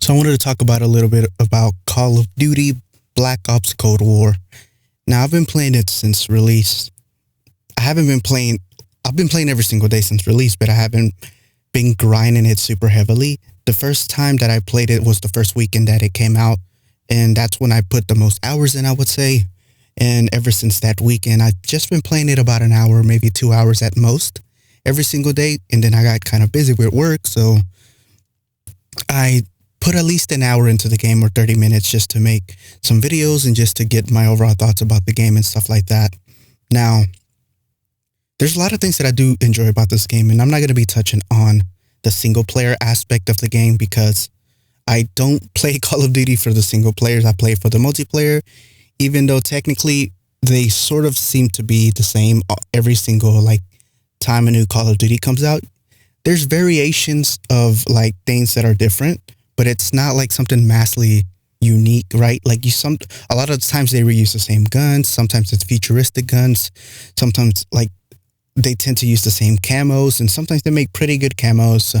So I wanted to talk about a little bit about Call of Duty Black Ops Cold War. Now I've been playing it since release. I haven't been playing I've been playing every single day since release, but I haven't been grinding it super heavily. The first time that I played it was the first weekend that it came out, and that's when I put the most hours in, I would say. And ever since that weekend, I've just been playing it about an hour, maybe 2 hours at most, every single day. And then I got kind of busy with work, so I put at least an hour into the game, or 30 minutes, just to make some videos and just to get my overall thoughts about the game and stuff like that. Now, there's a lot of things that I do enjoy about this game, and I'm not going to be touching on the single player aspect of the game because I don't play Call of Duty for the single players. I play for the multiplayer, even though technically they sort of seem to be the same every single time a new Call of Duty comes out. There's variations of things that are different, but it's not like something massively unique, right? A lot of the times they reuse the same guns. Sometimes it's futuristic guns. Sometimes they tend to use the same camos, and sometimes they make pretty good camos.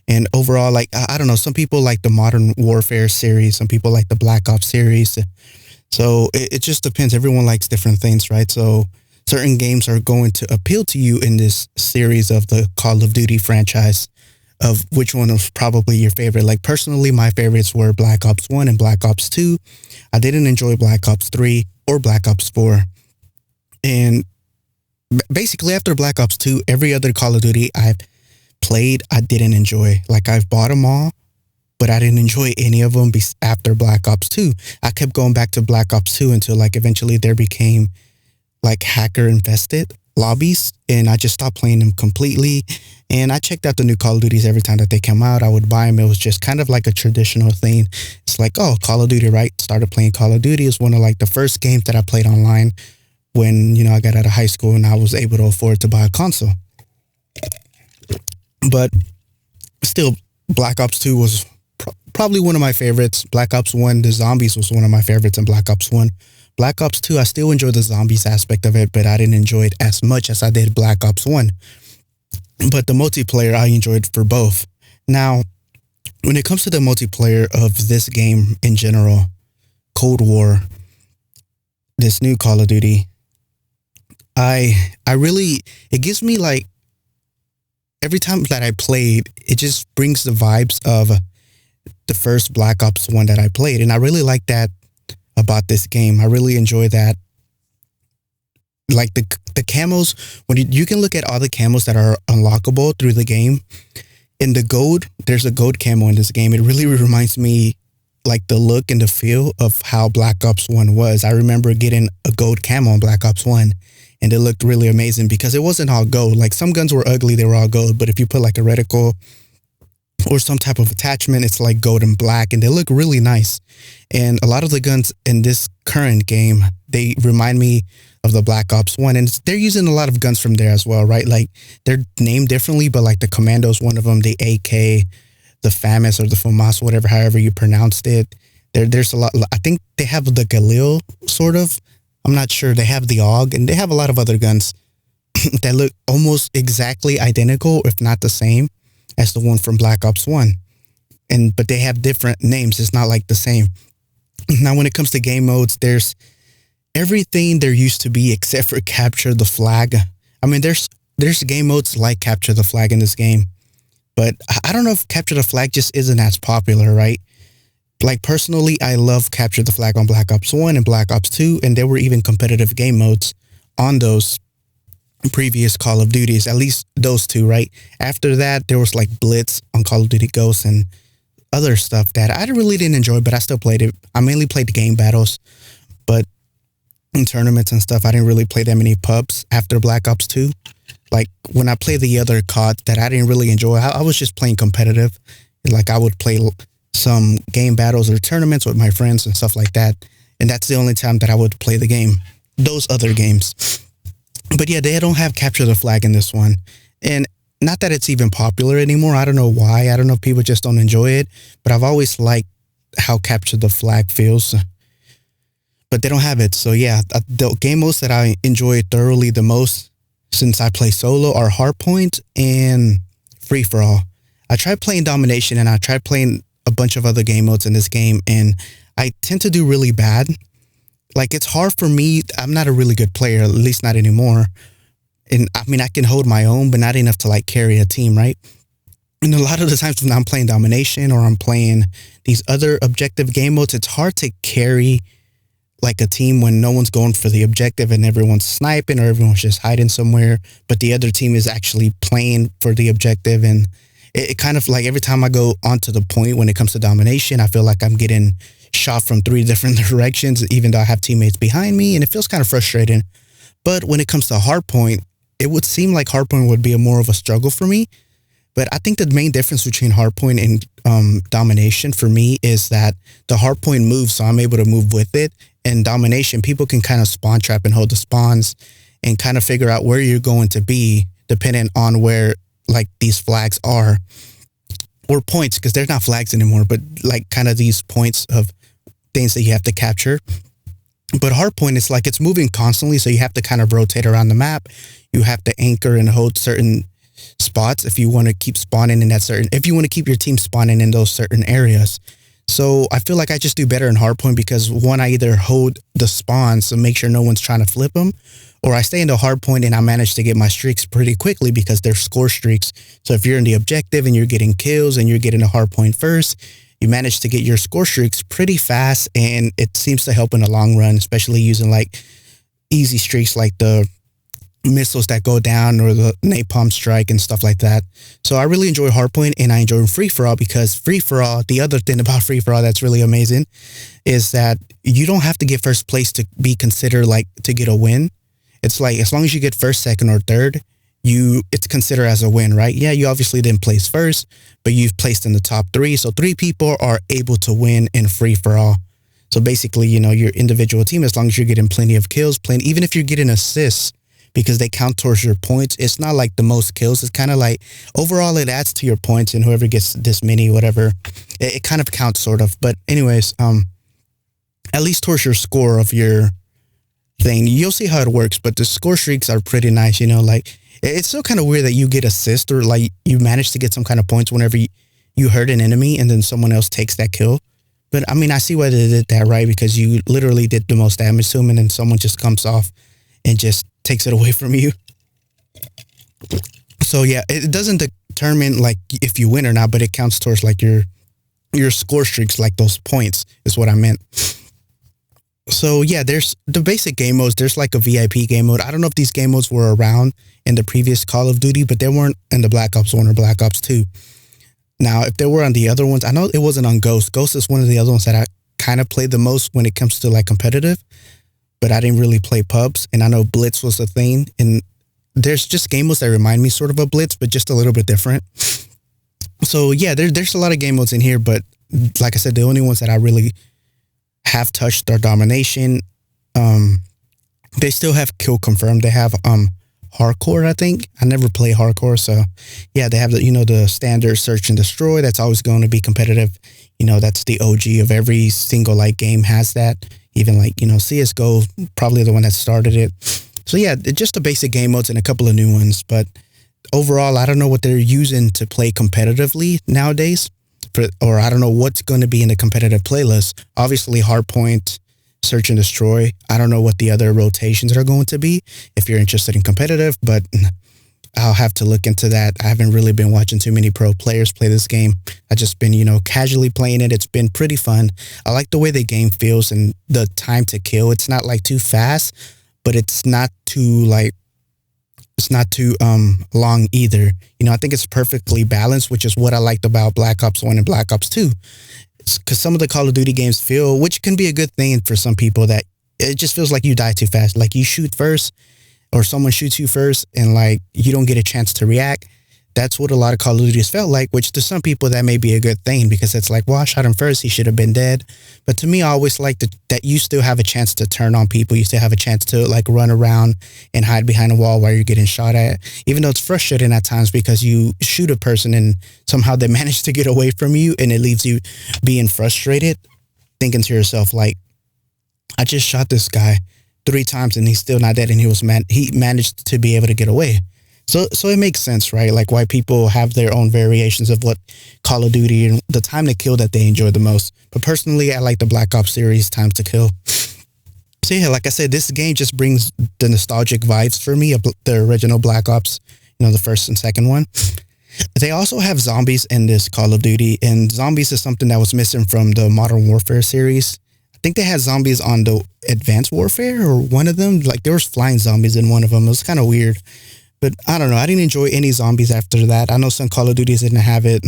And overall, I don't know, some people like the Modern Warfare series, some people like the Black Ops series. So it just depends. Everyone likes different things, right? So certain games are going to appeal to you in this series of the Call of Duty franchise, of which one was probably your favorite. Personally, my favorites were Black Ops 1 and Black Ops 2. I didn't enjoy Black Ops 3 or Black Ops 4. And basically, after Black Ops 2, every other Call of Duty I've played, I didn't enjoy. I've bought them all, but I didn't enjoy any of them after Black Ops 2. I kept going back to Black Ops 2 until eventually there became hacker infested lobbies, and I just stopped playing them completely. And I checked out the new Call of Duties every time that they come out. I would buy them. It was just kind of like a traditional thing. It's oh, Call of Duty, right? Started playing Call of Duty. It was one of the first games that I played online when, I got out of high school and I was able to afford to buy a console. But still, Black Ops 2 was probably one of my favorites. Black Ops 1, the zombies, was one of my favorites in Black Ops 1. Black Ops 2, I still enjoy the zombies aspect of it, but I didn't enjoy it as much as I did Black Ops 1. But the multiplayer, I enjoyed for both. Now, when it comes to the multiplayer of this game in general, Cold War, this new Call of Duty, it gives me every time that I played, it just brings the vibes of the first Black Ops 1 that I played. And I really like that about this game. I really enjoy that. The camos, when you can look at all the camos that are unlockable through the game. In the gold, there's a gold camo in this game. It really reminds me the look and the feel of how Black Ops 1 was. I remember getting a gold camo on Black Ops 1, and it looked really amazing because it wasn't all gold. Some guns were ugly, they were all gold, but if you put a reticle or some type of attachment, it's gold and black, and they look really nice. And a lot of the guns in this current game, they remind me of the Black Ops 1, and they're using a lot of guns from there as well, right? They're named differently, but the Commando's one of them, the AK, the FAMAS or the FAMAS, whatever, however you pronounced it. There's a lot. I think they have the Galil, sort of. I'm not sure. They have the AUG, and they have a lot of other guns that look almost exactly identical, if not the same, as the one from Black Ops 1. But they have different names. It's not the same. Now, when it comes to game modes, there's everything there used to be except for Capture the Flag. I mean, there's game modes like Capture the Flag in this game, but I don't know if Capture the Flag just isn't as popular, right? Personally, I love Capture the Flag on Black Ops 1 and Black Ops 2, and there were even competitive game modes on those previous Call of Duties, at least those two, right? After that, there was Blitz on Call of Duty Ghosts and other stuff that I really didn't enjoy, but I still played it. I mainly played the game battles, but in tournaments and stuff, I didn't really play that many pubs after Black Ops 2. When I played the other COD that I didn't really enjoy, I was just playing competitive. I would play some game battles or tournaments with my friends and stuff like that. And that's the only time that I would play the game, those other games. But yeah, they don't have Capture the Flag in this one. And not that it's even popular anymore. I don't know why. I don't know if people just don't enjoy it. But I've always liked how Capture the Flag feels. But they don't have it. So yeah, the game modes that I enjoy thoroughly the most since I play solo are Hardpoint and Free For All. I tried playing Domination and I tried playing a bunch of other game modes in this game, and I tend to do really bad. Like, it's hard for me. I'm not a really good player, at least not anymore. And I mean, I can hold my own, but not enough to like carry a team, right? And a lot of the times when I'm playing domination or I'm playing these other objective game modes, it's hard to carry like a team when no one's going for the objective and everyone's sniping or everyone's just hiding somewhere, but the other team is actually playing for the objective. And it kind of like every time I go onto the point when it comes to domination, I feel like I'm getting shot from 3 different directions, even though I have teammates behind me, and it feels kind of frustrating. But when it comes to hardpoint, it would seem like hardpoint would be more of a struggle for me. But I think the main difference between hardpoint and domination for me is that the hardpoint moves, so I'm able to move with it. And domination, people can kind of spawn trap and hold the spawns and kind of figure out where you're going to be depending on where like these flags are, or points, because they're not flags anymore, but like kind of these points of things that you have to capture. But hardpoint is like it's moving constantly, so you have to kind of rotate around the map. You have to anchor and hold certain spots if you want to keep spawning in that certain, if you want to keep your team spawning in those certain areas. So I feel like I just do better in hardpoint because one, I either hold the spawns to make sure no one's trying to flip them, or I stay in the hardpoint and I manage to get my streaks pretty quickly because they're score streaks. So if you're in the objective and you're getting kills and you're getting a hardpoint first, you manage to get your score streaks pretty fast, and it seems to help in the long run, especially using like easy streaks like the missiles that go down or the napalm strike and stuff like that. So I really enjoy hardpoint, and I enjoy free-for-all because free-for-all, the other thing about free-for-all that's really amazing is that you don't have to get first place to be considered like to get a win. It's like as long as you get first, second, or third, it's considered as a win, right? Yeah, you obviously didn't place first, but you've placed in the top 3. So 3 people are able to win in free-for-all. So basically, you know, your individual team, as long as you're getting plenty of kills, even if you're getting assists, because they count towards your points. It's not like the most kills. It's kind of like overall it adds to your points, and whoever gets this many, whatever, it kind of counts sort of. But anyways, at least towards your score of your thing, you'll see how it works. But the score streaks are pretty nice, you know, like it's still kind of weird that you get assist or like you manage to get some kind of points whenever you hurt an enemy and then someone else takes that kill. But I mean, I see why they did that, right? Because you literally did the most damage to them, and then someone just comes off and just takes it away from you. So yeah, it doesn't determine like if you win or not, but it counts towards like your score streaks, like those points is what I meant. So yeah, there's the basic game modes. There's like a VIP game mode. I don't know if these game modes were around in the previous Call of Duty, but they weren't in the Black Ops 1 or Black Ops 2. Now, if they were on the other ones, I know it wasn't on Ghost. Ghost is one of the other ones that I kind of played the most when it comes to like competitive, but I didn't really play pubs. And I know Blitz was a thing. And there's just game modes that remind me sort of a Blitz, but just a little bit different. So yeah, there's a lot of game modes in here, but like I said, the only ones that I really have touched are domination. They still have kill confirmed. They have hardcore, I think. I never play hardcore, so yeah, they have the, you know, the standard search and destroy. That's always going to be competitive. You know, that's the OG of every single like game has that. Even like, you know, CSGO, probably the one that started it. So yeah, just the basic game modes and a couple of new ones. But overall, I don't know what they're using to play competitively nowadays. Or I don't know what's going to be in the competitive playlist. Obviously, hardpoint, search and destroy. I don't know what the other rotations are going to be if you're interested in competitive, but I'll have to look into that. I haven't really been watching too many pro players play this game. I've just been, you know, casually playing it. It's been pretty fun. I like the way the game feels and the time to kill. It's not like too fast, but it's not too like, it's not too long either. You know, I think it's perfectly balanced, which is what I liked about Black Ops 1 and Black Ops 2. Because some of the Call of Duty games feel, which can be a good thing for some people, that it just feels like you die too fast. Like you shoot first or someone shoots you first and like you don't get a chance to react. That's what a lot of Call of Duties felt like, which to some people that may be a good thing because it's like, well, I shot him first. He should have been dead. But to me, I always like that you still have a chance to turn on people. You still have a chance to like run around and hide behind a wall while you're getting shot at, even though it's frustrating at times because you shoot a person and somehow they manage to get away from you and it leaves you being frustrated, thinking to yourself, like, I just shot this guy 3 times and he's still not dead and he managed to be able to get away. So it makes sense, right? Like why people have their own variations of what Call of Duty and the time to kill that they enjoy the most. But personally, I like the Black Ops series, Time to Kill. So yeah, like I said, this game just brings the nostalgic vibes for me of the original Black Ops, the first and second one. They also have zombies in this Call of Duty, and zombies is something that was missing from the Modern Warfare series. I think they had zombies on the Advanced Warfare, or one of them. Like there was flying zombies in one of them. It was kind of weird. But I don't know. I didn't enjoy any zombies after that. I know some Call of Duties didn't have it.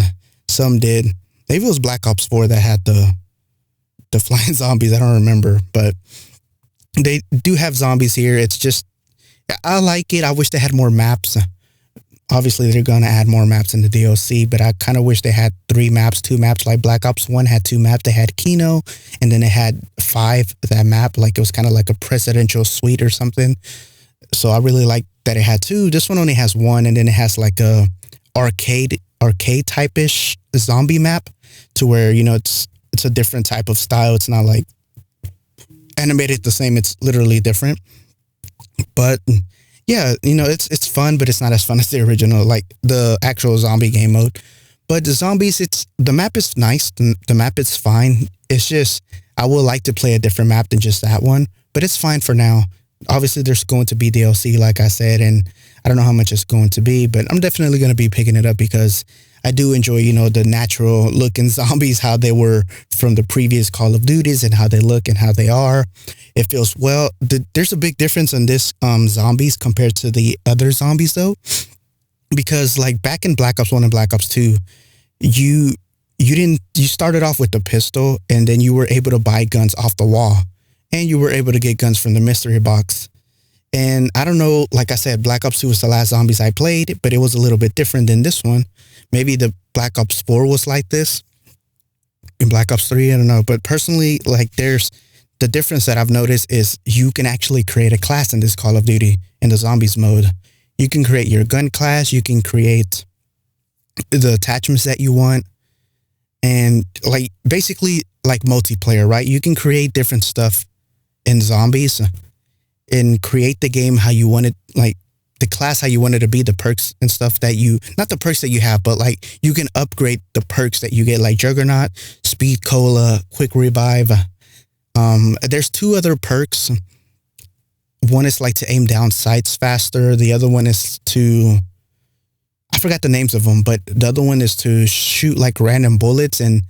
Some did. Maybe it was Black Ops 4 that had the flying zombies. I don't remember. But they do have zombies here. It's just, I like it. I wish they had more maps. Obviously, they're going to add more maps in the DLC, but I kind of wish they had 3 maps, 2 maps. Like Black Ops 1 had 2 maps. They had Kino, and then they had 5, that map. Like it was kind of like a presidential suite or something. So I really like that it had 2. This one only has 1, and then it has like a arcade type-ish zombie map to where, it's a different type of style. It's not like animated the same. It's literally different. But yeah, it's fun, but it's not as fun as the original, like the actual zombie game mode. But the zombies, the map is nice. The map is fine. It's just, I would like to play a different map than just that one, but it's fine for now. Obviously, there's going to be DLC, like I said, and I don't know how much it's going to be, but I'm definitely going to be picking it up because I do enjoy, the natural looking zombies, how they were from the previous Call of Duties and how they look and how they are. It feels, well, there's a big difference in this zombies compared to the other zombies, though, because like back in Black Ops 1 and Black Ops 2, you started off with the pistol, and then you were able to buy guns off the wall. And you were able to get guns from the mystery box. And I don't know, like I said, Black Ops 2 was the last zombies I played, but it was a little bit different than this one. Maybe the Black Ops 4 was like this. In Black Ops 3, I don't know. But personally, like there's the difference that I've noticed is you can actually create a class in this Call of Duty in the zombies mode. You can create your gun class. You can create the attachments that you want. And like basically like multiplayer, right? You can create different stuff in zombies and create the game how you want it, like the class how you want it to be, the perks and stuff that not the perks that you have, but like you can upgrade the perks that you get, like Juggernaut, Speed Cola, Quick Revive. There's 2 other perks. One is like to aim down sights faster. The other one is to, I forgot the names of them, but the other one is to shoot like random bullets, and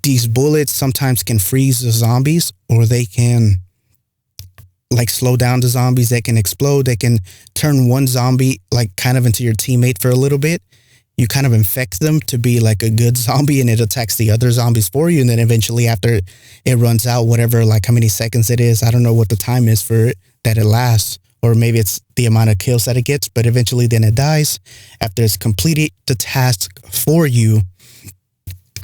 these bullets sometimes can freeze the zombies, or they can like slow down the zombies. They can explode. They can turn one zombie like kind of into your teammate for a little bit. You kind of infect them to be like a good zombie, and it attacks the other zombies for you. And then eventually after it runs out, whatever, like how many seconds it is, I don't know what the time is for it, that it lasts, or maybe it's the amount of kills that it gets, but eventually then it dies after it's completed the task for you.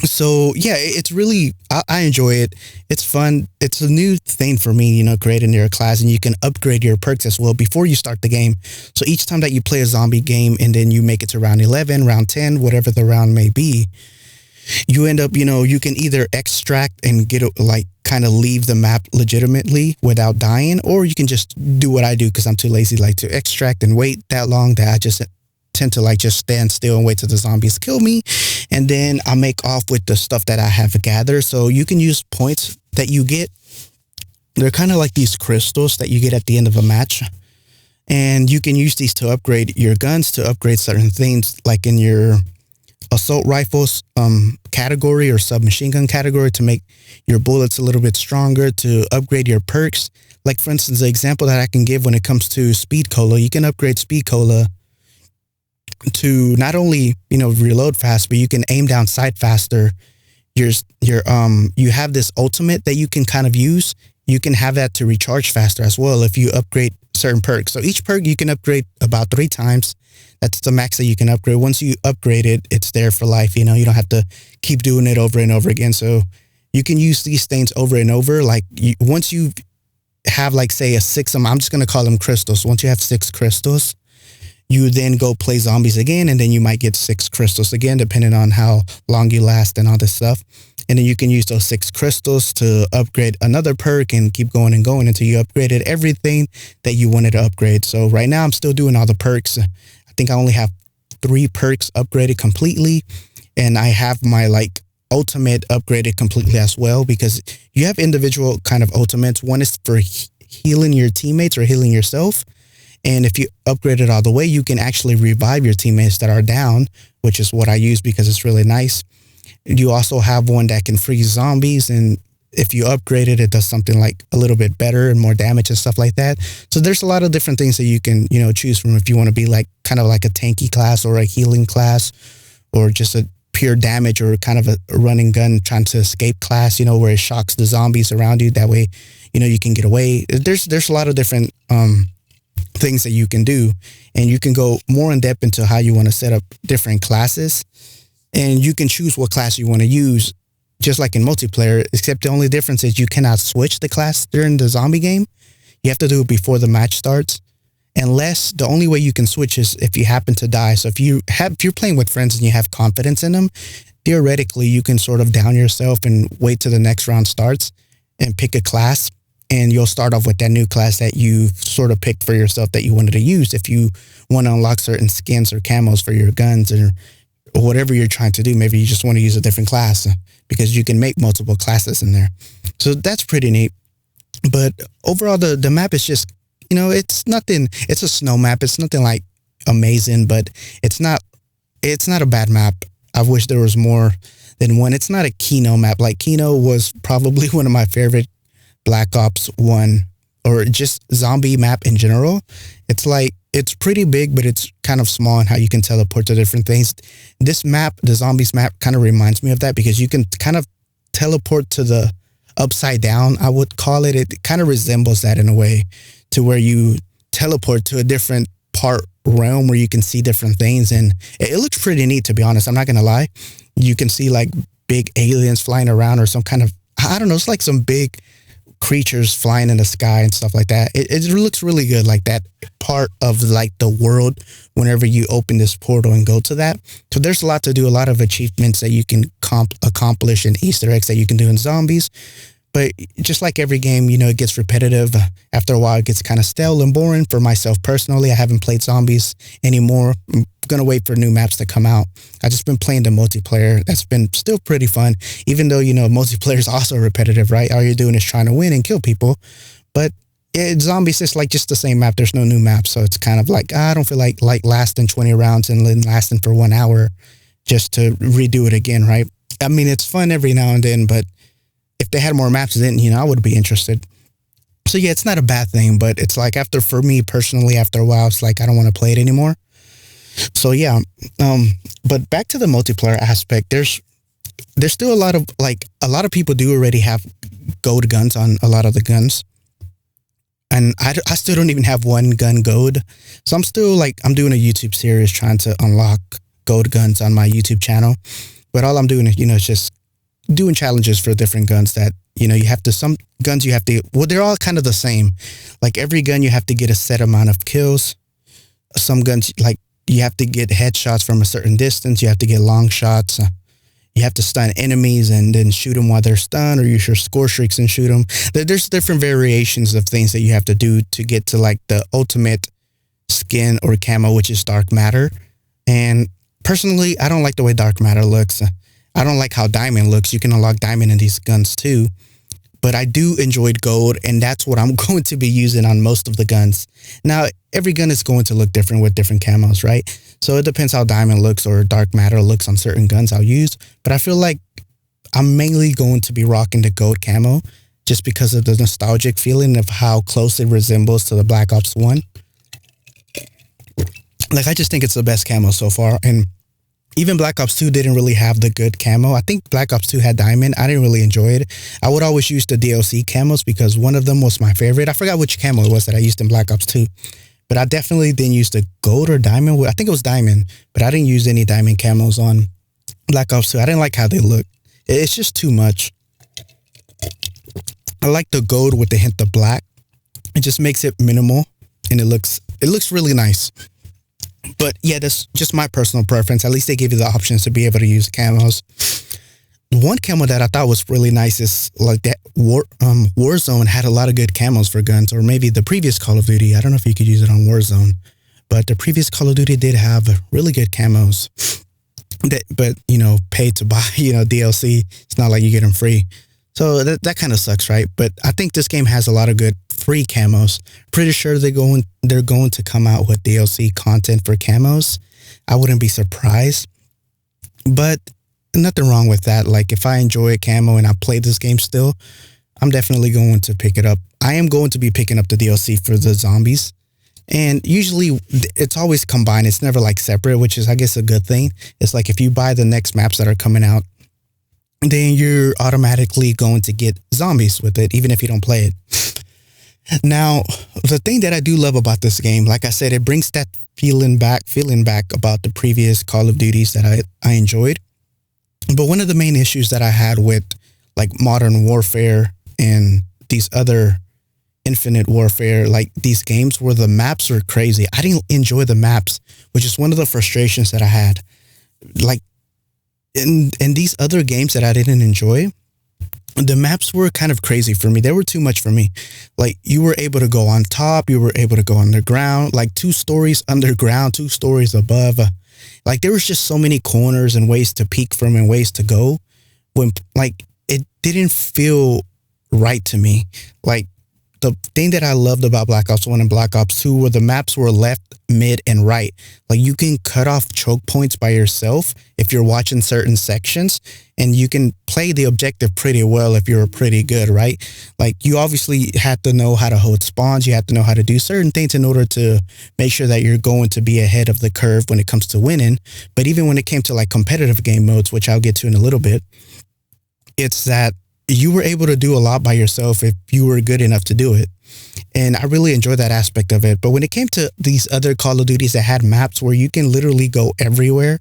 So yeah, it's really, I enjoy it. It's fun. It's a new thing for me, creating your class, and you can upgrade your perks as well before you start the game. So each time that you play a zombie game and then you make it to round 11, round 10, whatever the round may be, you end up, you can either extract and get like kind of leave the map legitimately without dying, or you can just do what I do because I'm too lazy like to extract and wait that long that I just tend to like just stand still and wait till the zombies kill me, and then I make off with the stuff that I have gathered. So you can use points that you get. They're kind of like these crystals that you get at the end of a match, and you can use these to upgrade your guns, to upgrade certain things like in your assault rifles category or submachine gun category, to make your bullets a little bit stronger, to upgrade your perks. Like for instance, the example that I can give when it comes to Speed Cola, you can upgrade Speed Cola to not only, reload fast, but you can aim down sight faster. You have this ultimate that you can kind of use. You can have that to recharge faster as well if you upgrade certain perks. So each perk you can upgrade about 3 times. That's the max that you can upgrade. Once you upgrade it, it's there for life. You don't have to keep doing it over and over again. So you can use these things over and over. Like once you have like say a 6, I'm just going to call them crystals. Once you have 6 crystals, you then go play zombies again, and then you might get 6 crystals again, depending on how long you last and all this stuff. And then you can use those 6 crystals to upgrade another perk and keep going and going until you upgraded everything that you wanted to upgrade. So right now I'm still doing all the perks. I think I only have 3 perks upgraded completely, and I have my like ultimate upgraded completely as well, because you have individual kind of ultimates. One is for healing your teammates or healing yourself, and if you upgrade it all the way, you can actually revive your teammates that are down, which is what I use because it's really nice. You also have one that can freeze zombies, and if you upgrade it, it does something like a little bit better and more damage and stuff like that. So there's a lot of different things that you can, choose from if you want to be like kind of like a tanky class or a healing class, or just a pure damage or kind of a running gun trying to escape class, where it shocks the zombies around you. That way, you can get away. There's a lot of different things that you can do, and you can go more in depth into how you want to set up different classes, and you can choose what class you want to use, just like in multiplayer, except the only difference is you cannot switch the class during the zombie game. You have to do it before the match starts, unless the only way you can switch is if you happen to die. So if you're playing with friends and you have confidence in them, theoretically you can sort of down yourself and wait till the next round starts and pick a class, and you'll start off with that new class that you sort of picked for yourself that you wanted to use if you want to unlock certain skins or camos for your guns or whatever you're trying to do. Maybe you just want to use a different class, because you can make multiple classes in there. So that's pretty neat. But overall, the map is just, it's nothing. It's a snow map. It's nothing like amazing, but it's not a bad map. I wish there was more than one. It's not a Kino map. Like, Kino was probably one of my favorite Black Ops 1 or just zombie map in general. It's like, it's pretty big, but it's kind of small in how you can teleport to different things. This map, the zombies map, kind of reminds me of that, because you can kind of teleport to the upside down, I would call it. It kind of resembles that in a way, to where you teleport to a different realm where you can see different things. And it looks pretty neat, to be honest. I'm not going to lie. You can see like big aliens flying around, or some kind of, I don't know, it's like some big creatures flying in the sky and stuff like that. It looks really good, like that part of like the world whenever you open this portal and go to that. So there's a lot to do, a lot of achievements that you can accomplish, and Easter eggs that you can do in zombies. But just like every game, it gets repetitive. After a while, it gets kind of stale and boring. For myself personally, I haven't played zombies anymore. I'm going to wait for new maps to come out. I've just been playing the multiplayer. That's been still pretty fun, even though, multiplayer is also repetitive, right? All you're doing is trying to win and kill people. But zombies is like just the same map. There's no new map. So it's kind of like, I don't feel like lasting 20 rounds and then lasting for 1 hour just to redo it again, right? I mean, it's fun every now and then, but if they had more maps, then, I would be interested. So yeah, it's not a bad thing, but it's like, for me personally, after a while, it's like, I don't want to play it anymore. So yeah, but back to the multiplayer aspect, there's still a lot of people do already have gold guns on a lot of the guns. And I still don't even have one gun gold. So I'm still I'm doing a YouTube series trying to unlock gold guns on my YouTube channel. But all I'm doing is, is just doing challenges for different guns that, you have to, some guns you have to, well, they're all kind of the same. Like every gun you have to get a set amount of kills. Some guns, you have to get headshots from a certain distance. You have to get long shots. You have to stun enemies and then shoot them while they're stunned, or use your score streaks and shoot them. There's different variations of things that you have to do to get to the ultimate skin or camo, which is dark matter. And personally, I don't like the way dark matter looks. I don't like how diamond looks. You can unlock diamond in these guns too. But I do enjoy gold, and that's what I'm going to be using on most of the guns. Now, every gun is going to look different with different camos, right? So it depends how diamond looks or dark matter looks on certain guns I'll use. But I feel like I'm mainly going to be rocking the gold camo just because of the nostalgic feeling of how close it resembles to the Black Ops 1. I just think it's the best camo so far. And even Black Ops 2 didn't really have the good camo. I think Black Ops 2 had diamond. I didn't really enjoy it. I would always use the DLC camos because one of them was my favorite. I forgot which camo it was that I used in Black Ops 2. But I definitely didn't use the gold or diamond. I think it was diamond. But I didn't use any diamond camos on Black Ops 2. I didn't like how they look. It's just too much. I like the gold with the hint of black. It just makes it minimal. And it looks really nice. But yeah, that's just my personal preference. At least they give you the options to be able to use camos. One camo that I thought was really nice is that Warzone had a lot of good camos for guns, or maybe the previous Call of Duty. I don't know if you could use it on Warzone, but the previous Call of Duty did have really good camos. But pay to buy DLC. It's not like you get them free, so that kind of sucks, right? But I think this game has a lot of good free camos. Pretty sure they're going to come out with DLC content for camos. I wouldn't be surprised, but nothing wrong with that. Like, if I enjoy a camo and I play this game still, I'm definitely going to pick it up. I am going to be picking up the DLC for the zombies. And usually it's always combined. It's never like separate, which is, I guess, a good thing. It's like if you buy the next maps that are coming out, then you're automatically going to get zombies with it, even if you don't play it. Now, the thing that I do love about this game, like I said, it brings that feeling back about the previous Call of Duties that I enjoyed. But one of the main issues that I had with like Modern Warfare and these other Infinite Warfare, like these games where the maps are crazy. I didn't enjoy the maps, which is one of the frustrations that I had. Like in these other games that I didn't enjoy, the maps were kind of crazy for me. They were too much for me. Like, you were able to go on top, you were able to go underground, like 2 stories underground, 2 stories above. Like, there was just so many corners and ways to peek from and ways to go, when like it didn't feel right to me. Like, the thing that I loved about Black Ops 1 and Black Ops 2 were the maps were left, mid, and right. Like, you can cut off choke points by yourself if you're watching certain sections, and you can play the objective pretty well if you're pretty good, right? Like, you obviously had to know how to hold spawns. You had to know how to do certain things in order to make sure that you're going to be ahead of the curve when it comes to winning. But even when it came to like competitive game modes, which I'll get to in a little bit, it's that you were able to do a lot by yourself if you were good enough to do it. And I really enjoyed that aspect of it. But when it came to these other Call of Duties that had maps where you can literally go everywhere,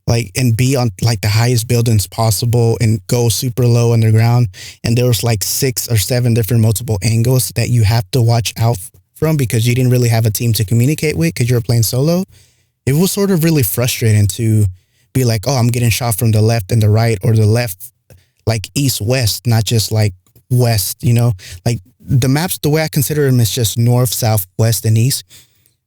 like, and be on like the highest buildings possible and go super low underground, and there was like 6 or 7 different multiple angles that you have to watch out from because you didn't really have a team to communicate with because you were playing solo, it was sort of really frustrating to be like, oh, I'm getting shot from the left and the right, or the left, like east-west, not just like west, like the maps, the way I consider them is just north, south, west, and east.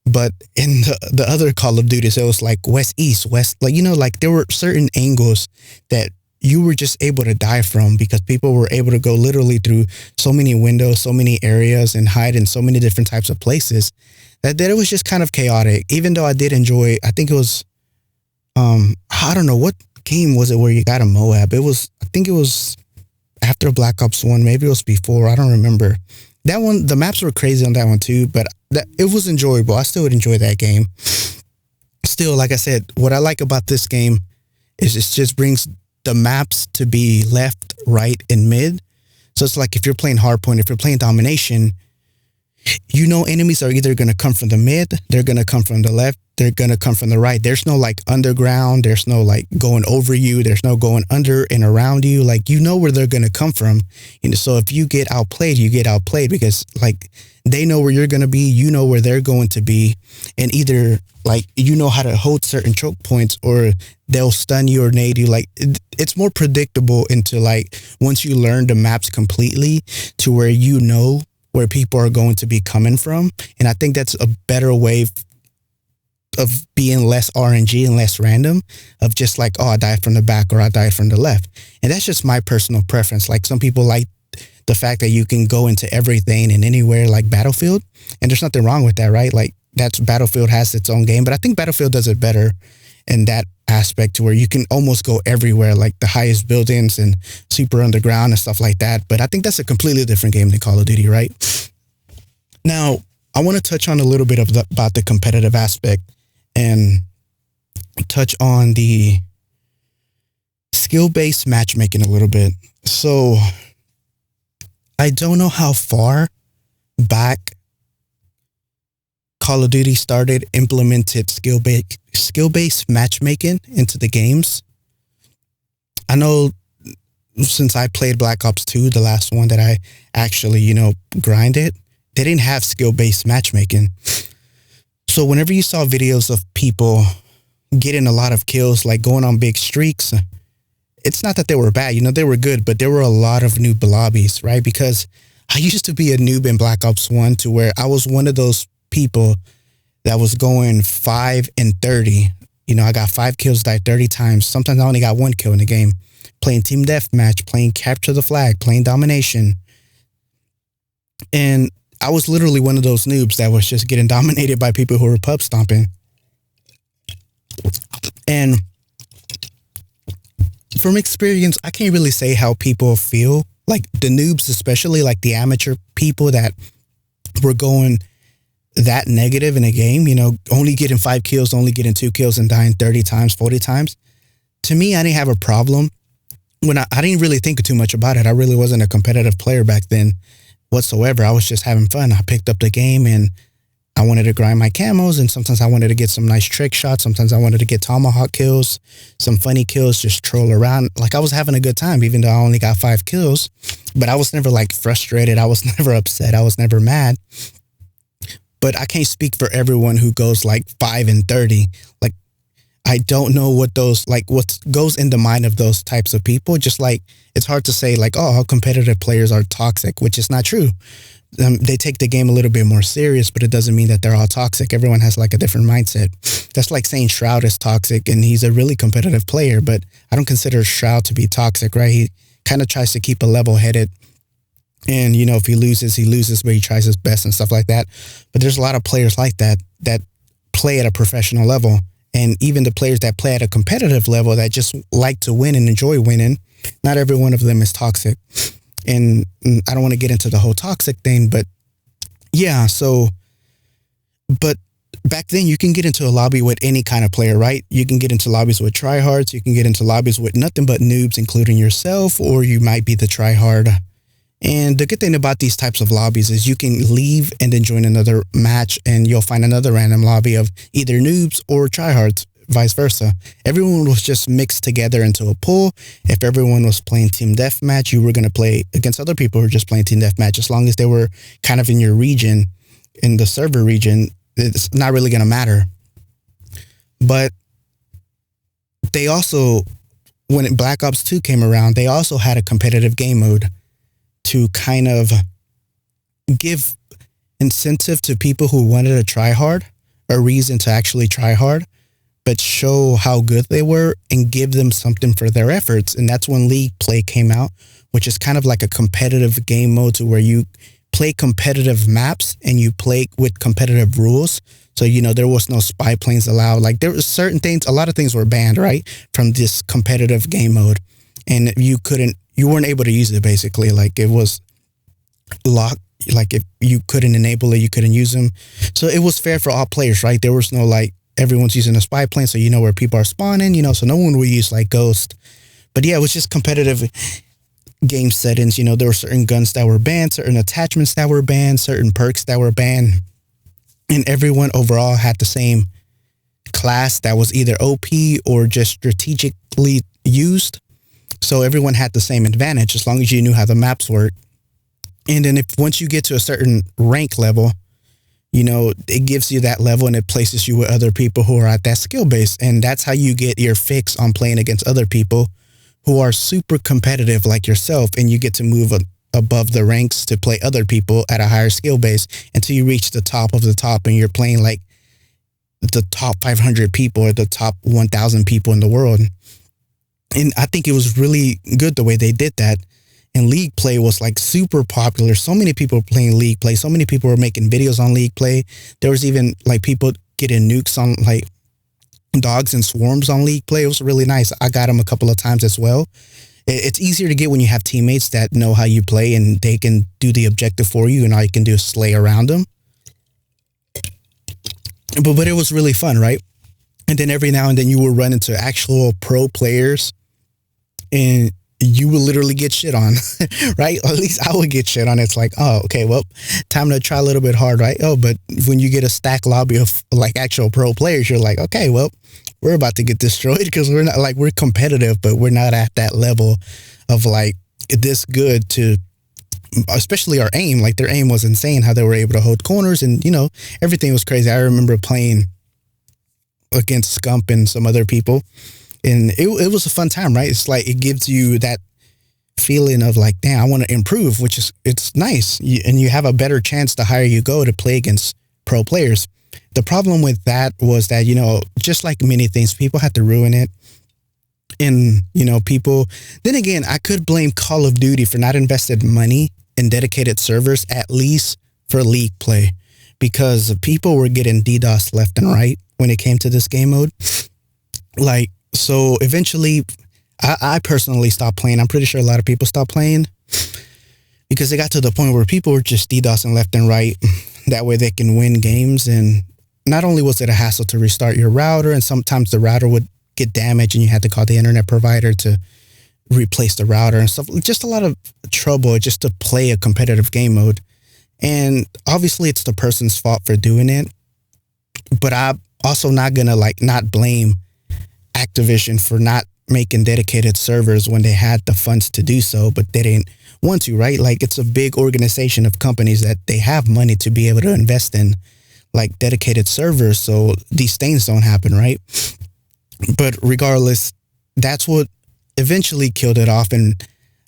But in the other Call of Duties, it was like west, east, west, like, like there were certain angles that you were just able to die from because people were able to go literally through so many windows, so many areas, and hide in so many different types of places that it was just kind of chaotic. Even though I did enjoy, I think it was, I don't know, what game was it where you got a Moab? I think it was after Black Ops 1, maybe it was before, I don't remember. That one, the maps were crazy on that one too, but it was enjoyable. I still would enjoy that game. Still, like I said, what I like about this game is it just brings the maps to be left, right, and mid. So it's like if you're playing Hardpoint, if you're playing Domination, enemies are either going to come from the mid, they're going to come from the left, they're going to come from the right. There's no like underground, there's no like going over you, there's no going under and around you. Like, where they're going to come from. So if you get outplayed, you get outplayed because like they know where you're going to be, where they're going to be, and either like how to hold certain choke points, or they'll stun you or nade you. Like, it's more predictable into like once you learn the maps completely to where where people are going to be coming from. And I think that's a better way of being less RNG and less random, of just like, oh, I died from the back or I died from the left. And that's just my personal preference. Like, some people like the fact that you can go into everything and anywhere, like Battlefield. And there's nothing wrong with that, right? Like, Battlefield has its own game, but I think Battlefield does it better in that aspect, to where you can almost go everywhere, like the highest buildings and super underground and stuff like that. But I think that's a completely different game than Call of Duty, right? Now, I want to touch on a little bit about the competitive aspect and touch on the skill-based matchmaking a little bit. So I don't know how far back Call of Duty implemented skill-based matchmaking into the games. I know since I played Black Ops 2, the last one that I actually, grinded, they didn't have skill-based matchmaking. So whenever you saw videos of people getting a lot of kills, like going on big streaks, it's not that they were bad, they were good, but there were a lot of noob lobbies, right? Because I used to be a noob in Black Ops 1, to where I was one of those people that was going 5 and 30. You know, I got 5 kills, died 30 times. Sometimes I only got 1 kill in the game. Playing team deathmatch, playing capture the flag, playing domination. And I was literally one of those noobs that was just getting dominated by people who were pub stomping. And from experience, I can't really say how people feel. Like the noobs, especially like the amateur people that were going that negative in a game, you know, only getting 5 kills, only getting 2 kills and dying 30 times, 40 times. To me, I didn't have a problem. When I didn't really think too much about it. I really wasn't a competitive player back then whatsoever. I was just having fun. I picked up the game and I wanted to grind my camos, and sometimes I wanted to get some nice trick shots. Sometimes I wanted to get tomahawk kills, some funny kills, just troll around. Like I was having a good time, even though I only got 5 kills, but I was never like frustrated. I was never upset. I was never mad. But I can't speak for everyone who goes like 5 and 30. Like, I don't know what those, like what goes in the mind of those types of people. Just like, it's hard to say like, oh, all competitive players are toxic, which is not true. They take the game a little bit more serious, but it doesn't mean that they're all toxic. Everyone has like a different mindset. That's like saying Shroud is toxic and he's a really competitive player, but I don't consider Shroud to be toxic, right? He kind of tries to keep a level-headed, and, you know, if he loses, but he tries his best and stuff like that. But there's a lot of players like that play at a professional level. And even the players that play at a competitive level that just like to win and enjoy winning, not every one of them is toxic. And I don't want to get into the whole toxic thing, but yeah, but back then you can get into a lobby with any kind of player, right? You can get into lobbies with tryhards, you can get into lobbies with nothing but noobs, including yourself, or you might be the tryhard. And the good thing about these types of lobbies is you can leave and then join another match and you'll find another random lobby of either noobs or tryhards, vice versa. Everyone was just mixed together into a pool. If everyone was playing team deathmatch, you were going to play against other people who were just playing team deathmatch. As long as they were kind of in your region, in the server region, it's not really going to matter. But they also, when Black Ops 2 came around, they also had a competitive game mode to kind of give incentive to people who wanted to try hard, a reason to actually try hard, but show how good they were and give them something for their efforts. And that's when League Play came out, which is kind of like a competitive game mode to where you play competitive maps and you play with competitive rules. So, you know, there was no spy planes allowed. Like there was certain things, a lot of things were banned, right, from this competitive game mode. And you weren't able to use it basically. Like it was locked. Like if you couldn't enable it, you couldn't use them. So it was fair for all players, right? There was no like, everyone's using a spy plane, so you know where people are spawning, you know, so no one would use like Ghost. But yeah, it was just competitive game settings. You know, there were certain guns that were banned, certain attachments that were banned, certain perks that were banned. And everyone overall had the same class that was either OP or just strategically used. So everyone had the same advantage as long as you knew how the maps work. And then once you get to a certain rank level, you know, it gives you that level and it places you with other people who are at that skill base. And that's how you get your fix on playing against other people who are super competitive like yourself. And you get to move above the ranks to play other people at a higher skill base until you reach the top of the top and you're playing like the top 500 people or the top 1,000 people in the world. And I think it was really good the way they did that. And League Play was like super popular. So many people were playing League Play. So many people were making videos on League Play. There was even like people getting nukes on like dogs and swarms on League Play. It was really nice. I got them a couple of times as well. It's easier to get when you have teammates that know how you play and they can do the objective for you and all you can do is slay around them. But it was really fun, right? And then every now and then you will run into actual pro players and you will literally get shit on, right? Or at least I would get shit on. It's like, oh, okay, well, time to try a little bit hard, right? Oh, but when you get a stack lobby of like actual pro players, you're like, okay, well, we're about to get destroyed because we're not like, we're competitive, but we're not at that level of like this good to, especially our aim. Like their aim was insane, how they were able to hold corners and, you know, everything was crazy. I remember playing against Scump and some other people. And it was a fun time, right? It's like, it gives you that feeling of like, damn, I want to improve, which is, it's nice. And you have a better chance the higher you go to play against pro players. The problem with that was that, just like many things, people had to ruin it. And, people, then again, I could blame Call of Duty for not invested money in dedicated servers, at least for League play, because people were getting DDoS left and right when it came to this game mode. So eventually, I personally stopped playing. I'm pretty sure a lot of people stopped playing because it got to the point where people were just DDoSing left and right. That way they can win games. And not only was it a hassle to restart your router, and sometimes the router would get damaged and you had to call the internet provider to replace the router and stuff. Just a lot of trouble just to play a competitive game mode. And obviously it's the person's fault for doing it. But I'm also not going to not blame Activision for not making dedicated servers when they had the funds to do so, but they didn't want to, right? It's a big organization of companies that they have money to be able to invest in dedicated servers, so these things don't happen, right? But regardless, that's what eventually killed it off, and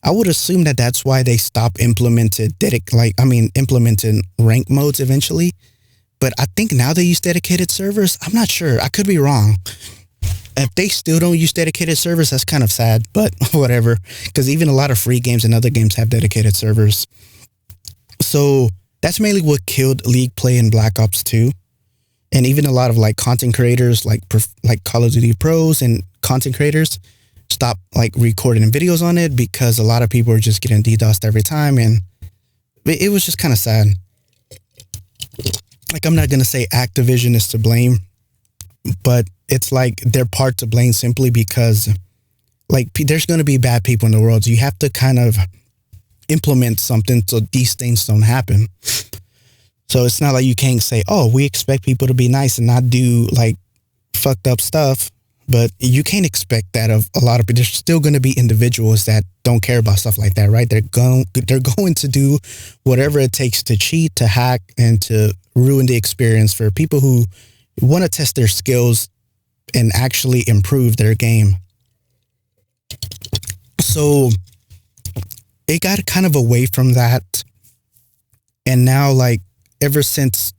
I would assume that that's why they stopped implementing rank modes eventually. But I think now they use dedicated servers. I'm not sure. I could be wrong. If they still don't use dedicated servers, that's kind of sad, but whatever. Because even a lot of free games and other games have dedicated servers. So that's mainly what killed League play in Black Ops 2. And even a lot of content creators, like Call of Duty pros and content creators, stopped recording videos on it because a lot of people were just getting DDoSed every time. And it was just kind of sad. I'm not going to say Activision is to blame, but it's they're part to blame simply because there's going to be bad people in the world. So you have to kind of implement something so these things don't happen. So it's not like you can't say, oh, we expect people to be nice and not do fucked up stuff. But you can't expect that of a lot of people. There's still going to be individuals that don't care about stuff like that, right? They're going to do whatever it takes to cheat, to hack, and to ruin the experience for people who want to test their skills and actually improve their game. So it got kind of away from that. And now, ever since,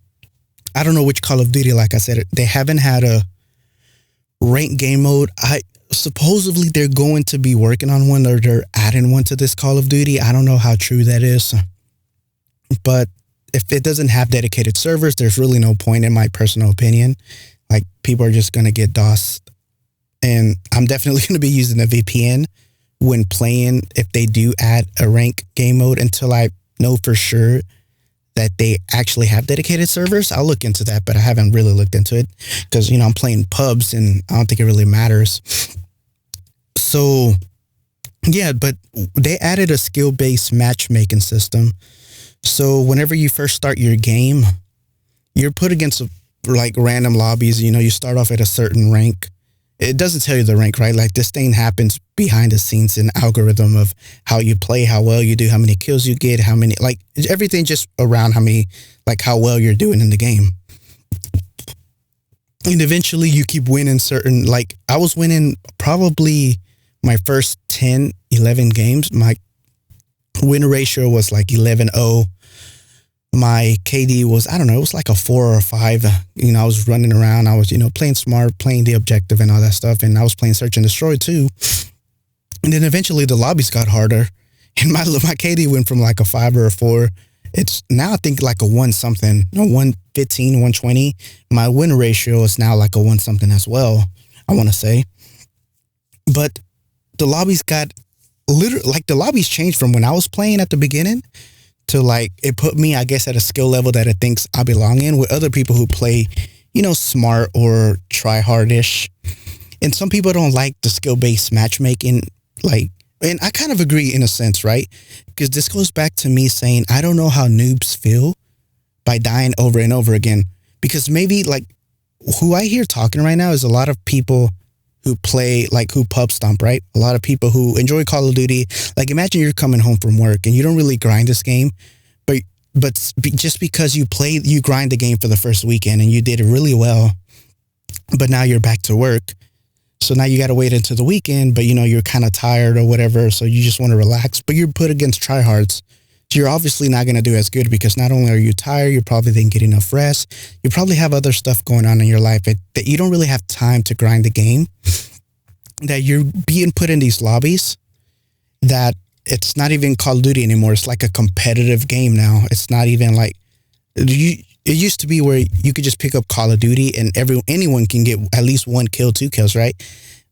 I don't know which Call of Duty, like I said, they haven't had a ranked game mode. Supposedly they're going to be working on one, or they're adding one to this Call of Duty. I don't know how true that is. But if it doesn't have dedicated servers, there's really no point, in my personal opinion. People are just going to get DOSed. And I'm definitely going to be using a VPN when playing if they do add a rank game mode until I know for sure that they actually have dedicated servers. I'll look into that, but I haven't really looked into it because, I'm playing pubs and I don't think it really matters. So, yeah, but they added a skill-based matchmaking system. So whenever you first start your game, you're put against random lobbies. You start off at a certain rank. It doesn't tell you the rank, right? This thing happens behind the scenes, an algorithm of how you play, how well you do, how many kills you get, how many, everything just around how well you're doing in the game. And eventually you keep winning certain, I was winning probably my first 10, 11 games. My win ratio was 11-0. My KD was, I don't know, it was a 4 or a 5. I was running around. I was, playing smart, playing the objective and all that stuff. And I was playing Search and Destroy too. And then eventually the lobbies got harder. And my KD went from a 5 or a 4. It's now, I think, a 1 something, 115, 120. My win ratio is now a 1 something as well, I want to say. But the lobbies got the lobbies changed from when I was playing at the beginning to it put me, I guess, at a skill level that it thinks I belong in with other people who play, smart or try hardish. And some people don't like the skill-based matchmaking, and I kind of agree in a sense, right? Because this goes back to me saying, I don't know how noobs feel by dying over and over again. Because maybe who I hear talking right now is a lot of people who play, who pub stomp, right? A lot of people who enjoy Call of Duty. Imagine you're coming home from work and you don't really grind this game, but just because you grind the game for the first weekend and you did it really well, but now you're back to work. So now you got to wait until the weekend, but you're kind of tired or whatever. So you just want to relax, but you're put against tryhards you're obviously not going to do as good because not only are you tired, you probably didn't get enough rest. You probably have other stuff going on in your life that you don't really have time to grind the game, that you're being put in these lobbies that it's not even Call of Duty anymore. It's like a competitive game now. It's not even like it used to be where you could just pick up Call of Duty and anyone can get at least 1 kill, 2 kills, right?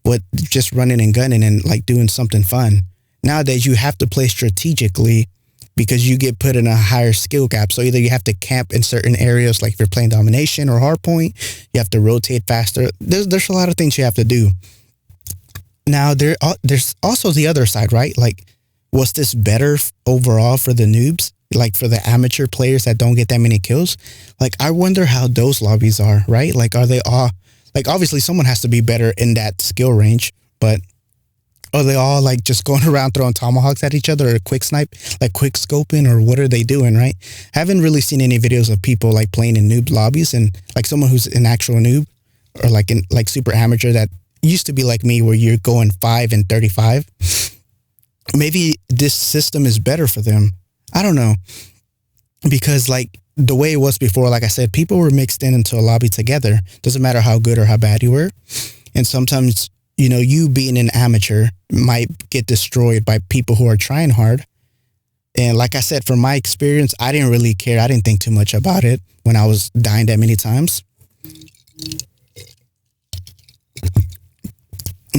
With just running and gunning and like doing something fun. Nowadays, you have to play strategically because you get put in a higher skill gap. So either you have to camp in certain areas, like if you're playing domination or hardpoint, you have to rotate faster. There's a lot of things you have to do. Now, there's also the other side, right? Like, was this better overall for the noobs? Like for the amateur players that don't get that many kills? Like, I wonder how those lobbies are, right? Like, are they all, like, obviously someone has to be better in that skill range, but are they all like just going around throwing tomahawks at each other or quick snipe, like quick scoping, or what are they doing, right? I haven't really seen any videos of people like playing in noob lobbies and like someone who's an actual noob or like in like super amateur that used to be like me where you're going 5 and 35. Maybe this system is better for them. I don't know. Because like the way it was before, like I said, people were mixed into a lobby together. Doesn't matter how good or how bad you were. And sometimes, you know, you being an amateur might get destroyed by people who are trying hard. And like I said, from my experience, I didn't really care. I didn't think too much about it when I was dying that many times.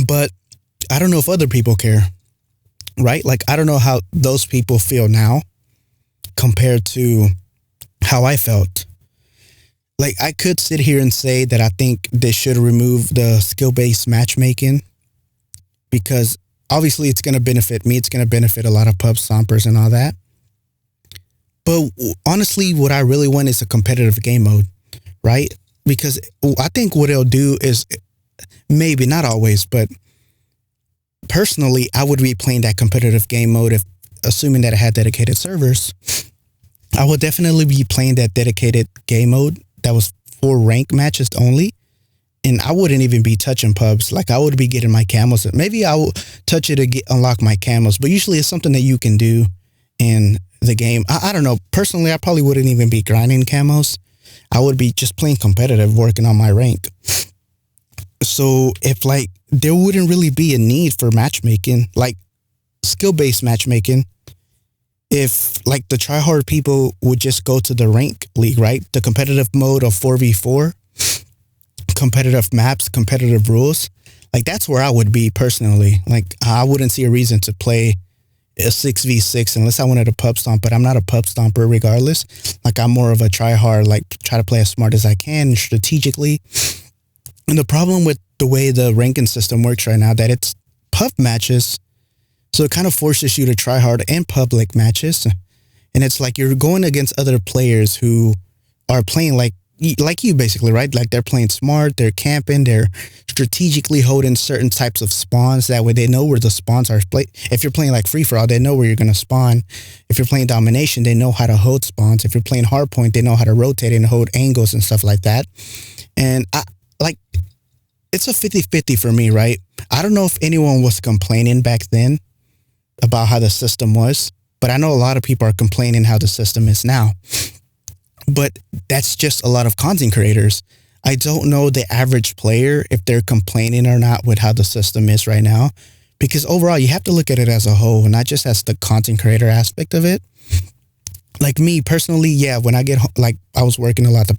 But I don't know if other people care, right? Like, I don't know how those people feel now compared to how I felt. Like, I could sit here and say that I think they should remove the skill-based matchmaking because obviously it's going to benefit me. It's going to benefit a lot of pub stompers and all that. But honestly, what I really want is a competitive game mode, right? Because I think what it'll do is maybe, not always, but personally, I would be playing that competitive game mode if, assuming that it had dedicated servers. I would definitely be playing that dedicated game mode that was for rank matches only. And I wouldn't even be touching pubs. Like, I would be getting my camos. Maybe I will touch it to unlock my camos, but usually it's something that you can do in the game. I don't know. Personally, I probably wouldn't even be grinding camos. I would be just playing competitive, working on my rank. So if like there wouldn't really be a need for matchmaking, like skill-based matchmaking, if like the tryhard people would just go to the rank league, right? The competitive mode of 4v4, competitive maps, competitive rules, like that's where I would be personally. Like, I wouldn't see a reason to play a 6v6 unless I wanted a pub stomp, but I'm not a pub stomper regardless. Like, I'm more of a tryhard, like try to play as smart as I can strategically. And the problem with the way the ranking system works right now, that it's pub matches, so it kind of forces you to try hard in public matches. And it's like you're going against other players who are playing like you basically, right? Like, they're playing smart, they're camping, they're strategically holding certain types of spawns. That way they know where the spawns are. If you're playing like free-for-all, they know where you're going to spawn. If you're playing domination, they know how to hold spawns. If you're playing hardpoint, they know how to rotate and hold angles and stuff like that. And it's a 50-50 for me, right? I don't know if anyone was complaining back then about how the system was, but I know a lot of people are complaining how the system is now. But that's just a lot of content creators. I don't know the average player if they're complaining or not with how the system is right now, because overall you have to look at it as a whole, not just as the content creator aspect of it. Like me personally, yeah, when I get home, like I was working a lot the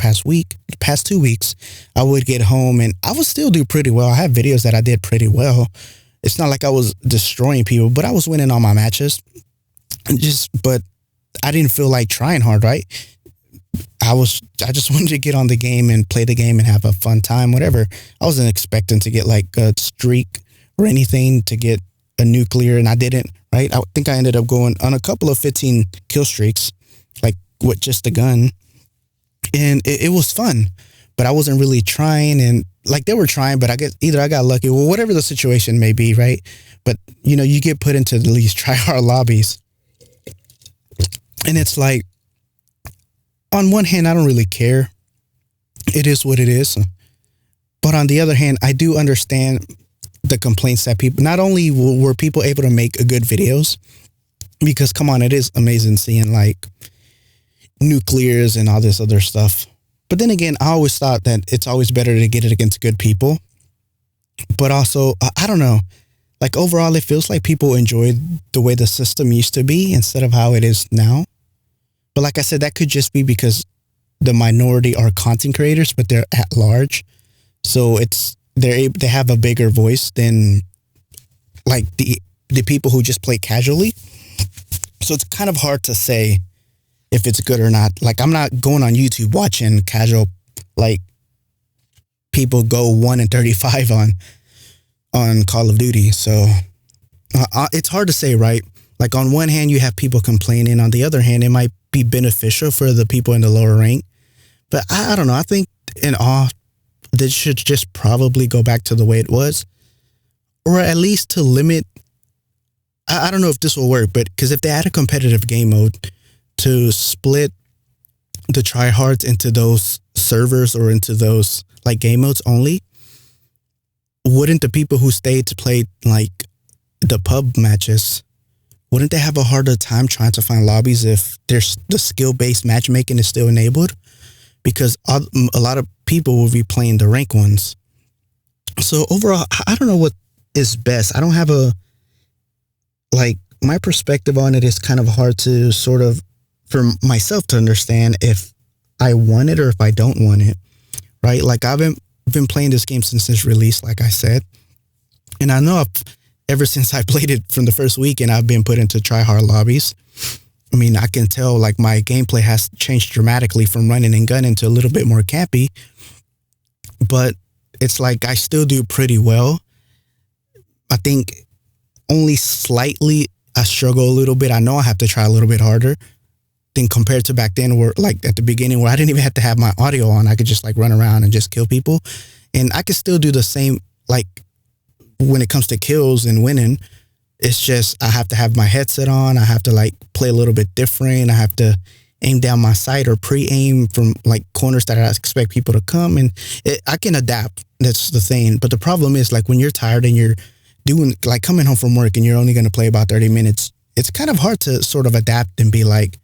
past 2 weeks, I would get home and I would still do pretty well. I have videos that I did pretty well. It's not like I was destroying people, but I was winning all my matches. But I didn't feel like trying hard, right? I just wanted to get on the game and play the game and have a fun time, whatever. I wasn't expecting to get like a streak or anything, to get a nuclear, and I didn't, right? I think I ended up going on a couple of 15 kill streaks, like with just a gun. And it was fun, but I wasn't really trying. And like, they were trying, but I guess either I got lucky, well, whatever the situation may be, right? But you know, you get put into these try-hard lobbies, and it's like, on one hand, I don't really care. It is what it is. But on the other hand, I do understand the complaints that people, not only were people able to make good videos, Because come on, it is amazing seeing like nuclears and all this other stuff. But then again, I always thought that it's always better to get it against good people. But also, I don't know, like overall, it feels like people enjoy the way the system used to be instead of how it is now. But like I said, that could just be because the minority are content creators, but they're at large. So they have a bigger voice than like the people who just play casually. So it's kind of hard to say if it's good or not. Like, I'm not going on YouTube watching casual, like, people go 1-35 on Call of Duty. So it's hard to say, right? Like, on one hand, you have people complaining. On the other hand, it might be beneficial for the people in the lower rank. But I don't know. I think in all, this should just probably go back to the way it was. Or at least to limit, I don't know if this will work, but because if they add a competitive game mode to split the tryhards into those servers or into those like game modes only, wouldn't the people who stayed to play like the pub matches, wouldn't they have a harder time trying to find lobbies if there's the skill-based matchmaking is still enabled? Because a lot of people will be playing the rank ones. So overall, I don't know what is best. I don't have like, my perspective on it is kind of hard to sort of, for myself to understand if I want it or if I don't want it, right? Like, I've been playing this game since its release, like I said. And I know ever since I played it from the first weekend, I've been put into tryhard lobbies. I mean, I can tell like my gameplay has changed dramatically from running and gunning to a little bit more campy. But it's like I still do pretty well. I think only slightly I struggle a little bit. I know I have to try a little bit harder than compared to back then, where like at the beginning where I didn't even have to have my audio on. I could just like run around and just kill people. And I could still do the same, like when it comes to kills and winning. It's just I have to have my headset on. I have to like play a little bit different. I have to aim down my sight or pre-aim from like corners that I expect people to come. And I can adapt. That's the thing. But the problem is like when you're tired and you're doing like coming home from work and you're only going to play about 30 minutes, it's kind of hard to sort of adapt and be like,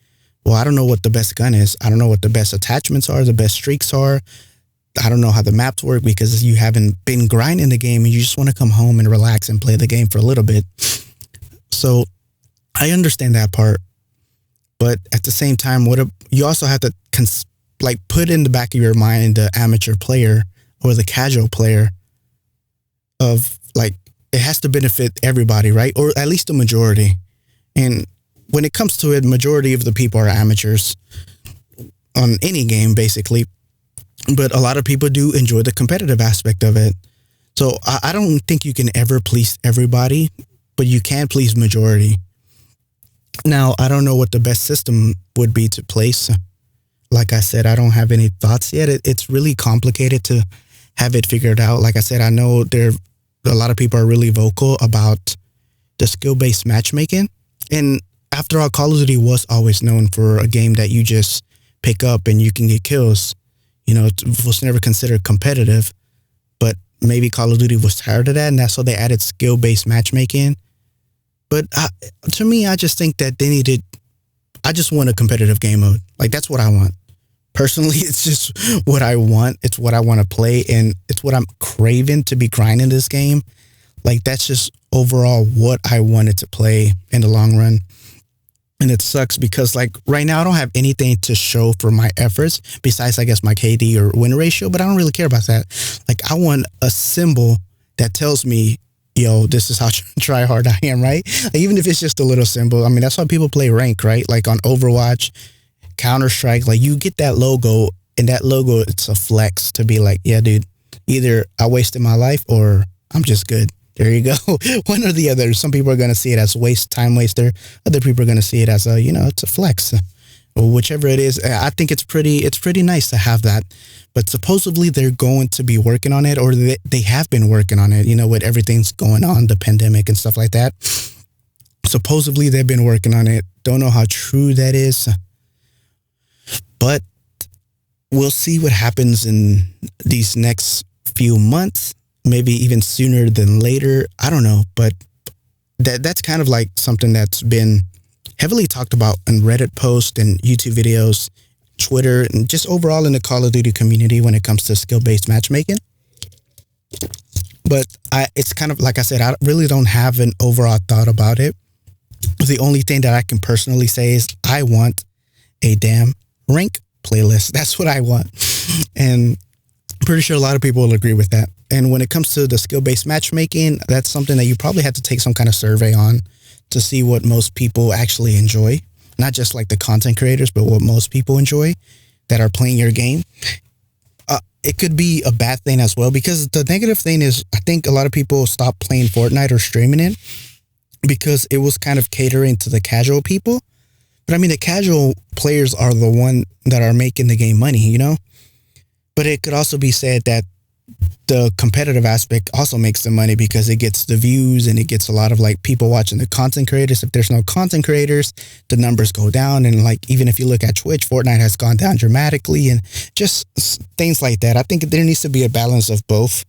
well, I don't know what the best gun is. I don't know what the best attachments are, the best streaks are. I don't know how the maps work because you haven't been grinding the game and you just want to come home and relax and play the game for a little bit. So I understand that part. But at the same time, you also have to like put in the back of your mind the amateur player or the casual player of like, it has to benefit everybody, right? Or at least the majority. And when it comes to it, majority of the people are amateurs on any game, basically. But a lot of people do enjoy the competitive aspect of it. So I don't think you can ever please everybody, but you can please majority. Now, I don't know what the best system would be to place. Like I said, I don't have any thoughts yet. It's really complicated to have it figured out. Like I said, I know a lot of people are really vocal about the skill-based matchmaking. And after all, Call of Duty was always known for a game that you just pick up and you can get kills. You know, it was never considered competitive, but maybe Call of Duty was tired of that, and that's why they added skill-based matchmaking. But to me, I just think that I just want a competitive game mode. Like, that's what I want. Personally, it's just what I want. It's what I want to play, and it's what I'm craving to be grinding this game. Like, that's just overall what I wanted to play in the long run. And it sucks because, like, right now I don't have anything to show for my efforts besides, I guess, my KD or win ratio, but I don't really care about that. Like, I want a symbol that tells me, yo, this is how try hard I am, right? Like, even if it's just a little symbol. I mean, that's why people play rank, right? Like on Overwatch, Counter-Strike, like you get that logo, and that logo, it's a flex to be like, yeah, dude, either I wasted my life or I'm just good. There you go. One or the other. Some people are going to see it as time waster. Other people are going to see it as it's a flex. Or whichever it is. I think it's pretty nice to have that. But supposedly they're going to be working on it, or they have been working on it, with everything's going on, the pandemic and stuff like that. Supposedly they've been working on it. Don't know how true that is. But we'll see what happens in these next few months. Maybe even sooner than later. I don't know. But that's kind of like something that's been heavily talked about in Reddit posts and YouTube videos, Twitter, and just overall in the Call of Duty community when it comes to skill-based matchmaking. But it's kind of, like I said, I really don't have an overall thought about it. The only thing that I can personally say is I want a damn rank playlist. That's what I want. And I'm pretty sure a lot of people will agree with that. And when it comes to the skill-based matchmaking, that's something that you probably have to take some kind of survey on to see what most people actually enjoy. Not just like the content creators, but what most people enjoy that are playing your game. It could be a bad thing as well, because the negative thing is I think a lot of people stopped playing Fortnite or streaming it because it was kind of catering to the casual people. But I mean, the casual players are the one that are making the game money, you know? But it could also be said that the competitive aspect also makes the money because it gets the views and it gets a lot of like people watching the content creators. If there's no content creators, the numbers go down. And like, even if you look at Twitch, Fortnite has gone down dramatically and just things like that. I think there needs to be a balance of both.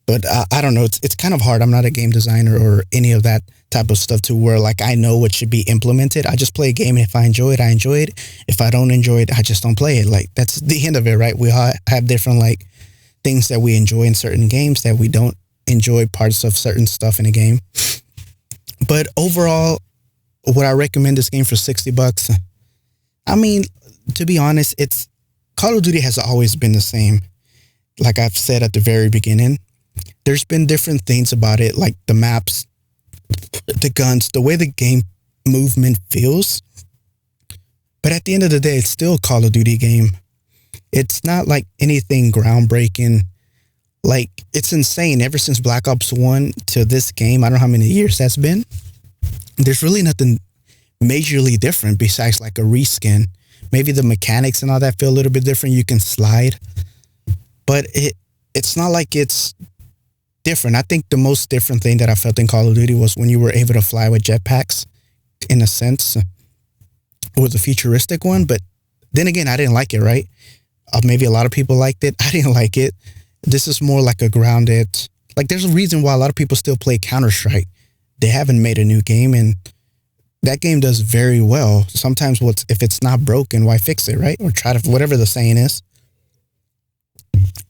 But I don't know. It's kind of hard. I'm not a game designer or any of that type of stuff to where like I know what should be implemented. I just play a game, and if I enjoy it, I enjoy it. If I don't enjoy it, I just don't play it. Like, that's the end of it, right? We all have different like things that we enjoy in certain games that we don't enjoy parts of certain stuff in a game. But overall, would I recommend this game for $60? I mean, to be honest, it's Call of Duty has always been the same. Like I've said at the very beginning, there's been different things about it, like the maps, the guns, the way the game movement feels. But at the end of the day, it's still a Call of Duty game. It's not like anything groundbreaking. Like, it's insane. Ever since Black Ops 1 to this game, I don't know how many years that's been, there's really nothing majorly different besides like a reskin. Maybe the mechanics and all that feel a little bit different. You can slide. But it's not like it's different. I think the most different thing that I felt in Call of Duty was when you were able to fly with jetpacks, in a sense. It was a futuristic one, but then again, I didn't like it, right? Maybe a lot of people liked it. I didn't like it. This is more like a grounded, like there's a reason why a lot of people still play Counter-Strike. They haven't made a new game, and that game does very well. Sometimes if it's not broken, why fix it, right? Or try to, whatever the saying is.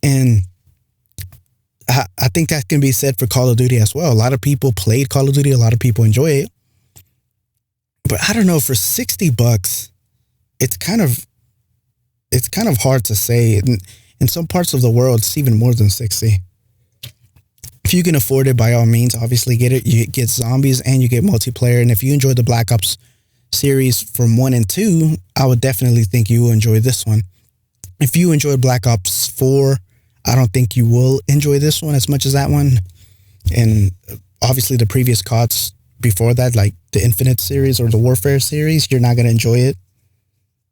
And I think that can be said for Call of Duty as well. A lot of people played Call of Duty. A lot of people enjoy it. But I don't know, for $60, it's kind of hard to say. In some parts of the world, it's even more than 60. If you can afford it, by all means, obviously get it. You get zombies and you get multiplayer. And if you enjoy the Black Ops series from 1 and 2, I would definitely think you will enjoy this one. If you enjoyed Black Ops 4, I don't think you will enjoy this one as much as that one. And obviously the previous CODs before that, like the Infinite series or the Warfare series, you're not going to enjoy it.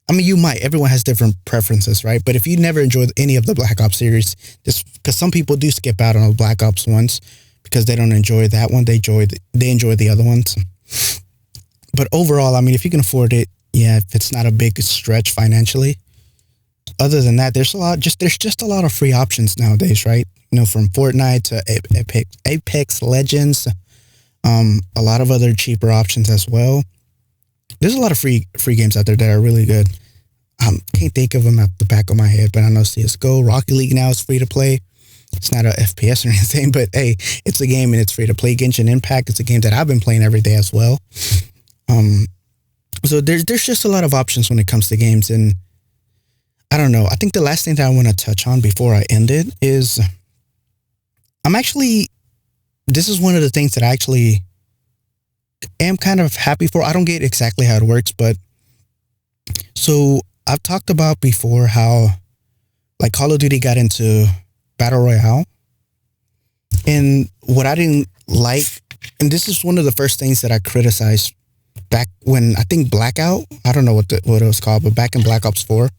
I mean, you might. Everyone has different preferences, right? But if you never enjoyed any of the Black Ops series, just because some people do skip out on the Black Ops ones because they don't enjoy that one, they enjoy the other ones. But overall, I mean, if you can afford it, yeah, if it's not a big stretch financially. Other than that, there's just a lot of free options nowadays, right? You know, from Fortnite to Apex Legends, a lot of other cheaper options as well. There's a lot of free games out there that are really good. Can't think of them at the back of my head, but I know CSGO, Rocket League now is free to play. It's not a FPS or anything, but hey, it's a game and it's free to play. Genshin Impact, it's a game that I've been playing every day as well. So there's just a lot of options when it comes to games, and I don't know. I think the last thing that I want to touch on before I end it is this is one of the things that I actually am kind of happy for. I don't get exactly how it works, but so I've talked about before how like Call of Duty got into Battle Royale, and what I didn't like, and this is one of the first things that I criticized back when I think Blackout, I don't know what it was called, but back in Black Ops 4,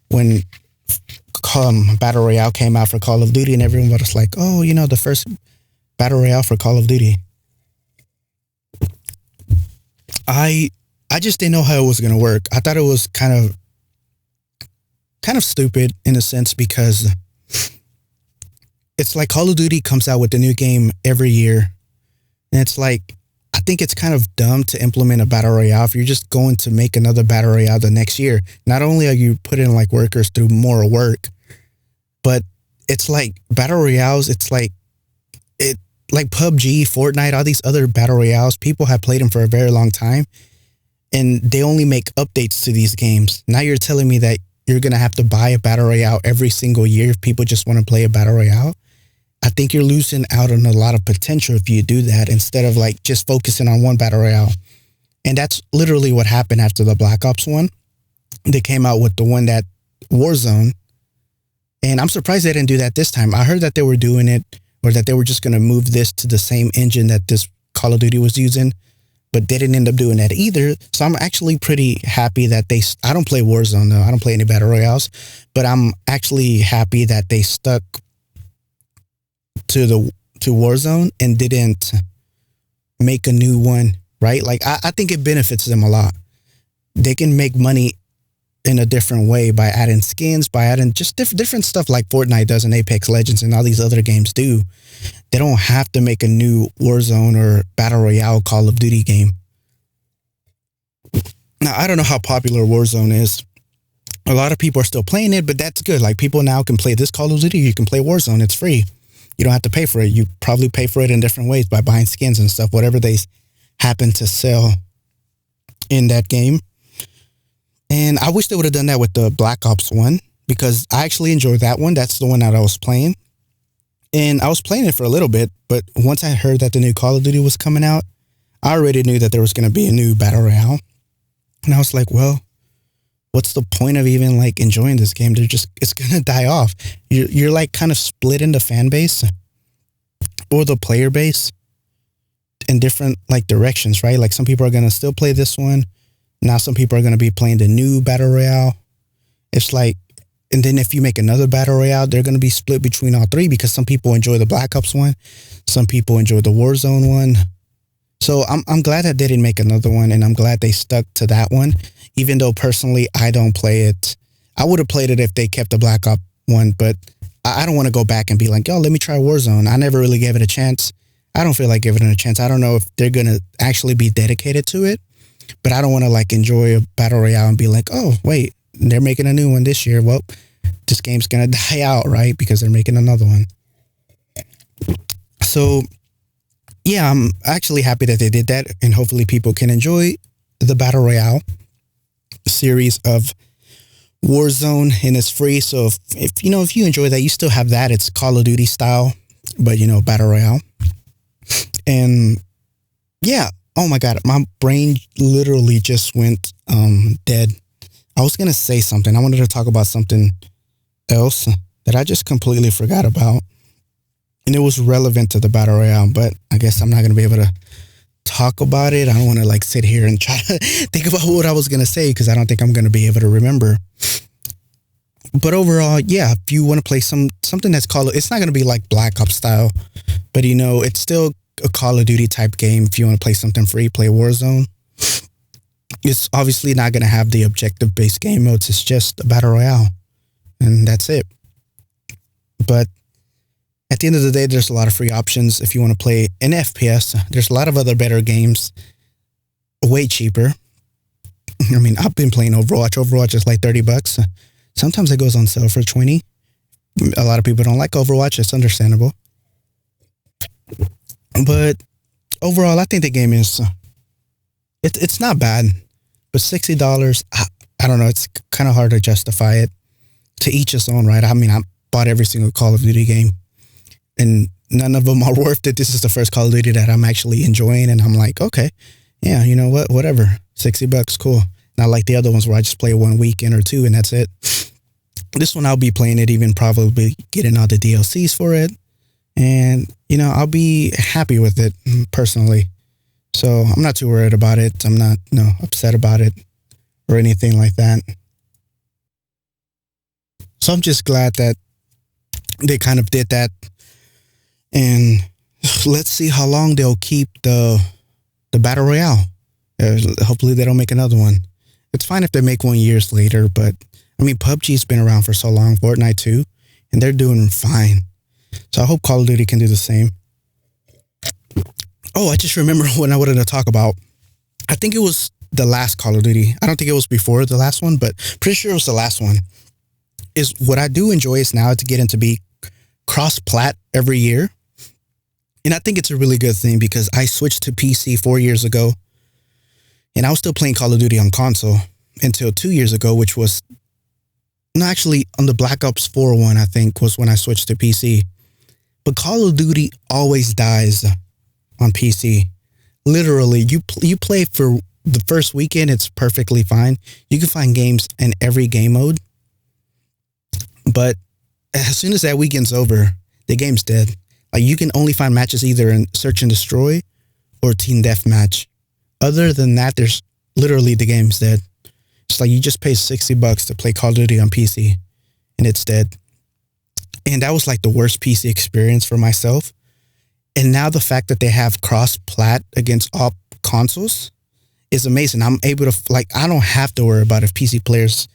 when Battle Royale came out for Call of Duty, and everyone was like, oh, you know, the first Battle Royale for Call of Duty. I just didn't know how it was going to work. I thought it was kind of stupid in a sense, because it's like Call of Duty comes out with the new game every year. And it's like, I think it's kind of dumb to implement a battle royale if you're just going to make another battle royale the next year. Not only are you putting like workers through more work, but it's like battle royales. It's like like PUBG, Fortnite, all these other battle royales. People have played them for a very long time, and they only make updates to these games. Now you're telling me that you're gonna have to buy a battle royale every single year if people just want to play a battle royale. I think you're losing out on a lot of potential if you do that instead of like just focusing on one battle royale. And that's literally what happened after the Black Ops one. They came out with the one that Warzone, and I'm surprised they didn't do that this time. I heard that they were doing it, or that they were just going to move this to the same engine that this Call of Duty was using, but they didn't end up doing that either. So I'm actually pretty happy that I don't play Warzone though. I don't play any battle royales, but I'm actually happy that they stuck to Warzone and didn't make a new one, right? Like I think it benefits them a lot. They can make money in a different way by adding skins, by adding just different stuff like Fortnite does and Apex Legends and all these other games do. They don't have to make a new Warzone or Battle Royale Call of Duty game. Now, I don't know how popular Warzone is. A lot of people are still playing it, but that's good. Like, people now can play this Call of Duty. You can play Warzone. It's free. You don't have to pay for it. You probably pay for it in different ways by buying skins and stuff, whatever they happen to sell in that game. And I wish they would have done that with the Black Ops one, because I actually enjoyed that one. That's the one that I was playing. And I was playing it for a little bit, but once I heard that the new Call of Duty was coming out, I already knew that there was going to be a new Battle Royale. And I was like, well, what's the point of even like enjoying this game? It's going to die off. You're like kind of split in the fan base or the player base in different like directions, right? Like some people are going to still play this one. Now some people are going to be playing the new Battle Royale. It's like, and then if you make another Battle Royale, they're going to be split between all three, because some people enjoy the Black Ops one. Some people enjoy the Warzone one. So I'm glad that they didn't make another one, and I'm glad they stuck to that one, even though personally I don't play it. I would have played it if they kept the Black Ops one, but I don't want to go back and be like, oh, let me try Warzone. I never really gave it a chance. I don't feel like giving it a chance. I don't know if they're going to actually be dedicated to it. But I don't want to like enjoy a Battle Royale and be like, oh, wait, they're making a new one this year. Well, this game's going to die out, right? Because they're making another one. So, yeah, I'm actually happy that they did that. And hopefully people can enjoy the Battle Royale series of Warzone, and it's free. So if you enjoy that, you still have that. It's Call of Duty style, but, Battle Royale. And yeah. Oh my God, my brain literally just went dead. I was going to say something. I wanted to talk about something else that I just completely forgot about. And it was relevant to the Battle Royale, but I guess I'm not going to be able to talk about it. I don't want to like sit here and try to think about what I was going to say, because I don't think I'm going to be able to remember. But overall, yeah, if you want to play something that's it's not going to be like Black Ops style, but it's still a Call of Duty type game. If you want to play something free, play Warzone. It's obviously not going to have the objective based game modes. It's just a Battle Royale, and that's it. But at the end of the day, there's a lot of free options. If you want to play an FPS, there's a lot of other better games, way cheaper. I mean, I've been playing Overwatch. Overwatch is like $30. Sometimes it goes on sale for $20. A lot of people don't like Overwatch. It's understandable. But overall, I think the game is, it's not bad, but $60, I don't know. It's kind of hard to justify it. To each his own, right? I mean, I bought every single Call of Duty game, and none of them are worth it. This is the first Call of Duty that I'm actually enjoying, and I'm like, okay, yeah, you know what? Whatever. $60, cool. Not like the other ones where I just play 1 weekend or two and that's it. This one, I'll be playing it, even probably getting all the DLCs for it. And, I'll be happy with it personally. So I'm not too worried about it. I'm not, upset about it or anything like that. So I'm just glad that they kind of did that. And let's see how long they'll keep the Battle Royale. Hopefully they don't make another one. It's fine if they make one years later, but I mean, PUBG's been around for so long, Fortnite too, and they're doing fine. So I hope Call of Duty can do the same. Oh, I just remember what I wanted to talk about. I think it was the last Call of Duty. I don't think it was before the last one, but pretty sure it was the last one. Is what I do enjoy is now to get into be Cross-Plat every year. And I think it's a really good thing because I switched to PC 4 years ago and I was still playing Call of Duty on console until 2 years ago, which was no, actually on the Black Ops 4 one, I think was when I switched to PC. But Call of Duty always dies on PC. Literally, you play for the first weekend, it's perfectly fine. You can find games in every game mode. But as soon as that weekend's over, the game's dead. Like you can only find matches either in Search and Destroy or Team Deathmatch. Other than that, there's literally the game's dead. It's like you just pay $60 to play Call of Duty on PC and it's dead. And that was like the worst PC experience for myself. And now the fact that they have cross-plat against all consoles is amazing. I'm able to, like, I don't have to worry about if PC players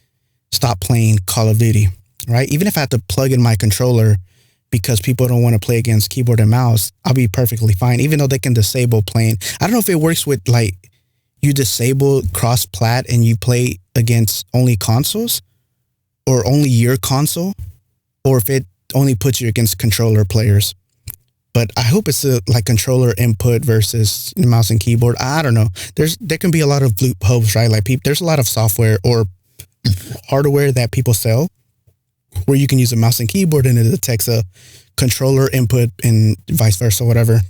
stop playing Call of Duty, right? Even if I have to plug in my controller because people don't want to play against keyboard and mouse, I'll be perfectly fine, even though they can disable playing. I don't know if it works with, like, you disable cross-plat and you play against only consoles or only your console, or if it only puts you against controller players. But I hope it's like controller input versus mouse and keyboard. I don't know. There can be a lot of loopholes, right? Like there's a lot of software or hardware that people sell where you can use a mouse and keyboard and it detects a controller input and vice versa, whatever.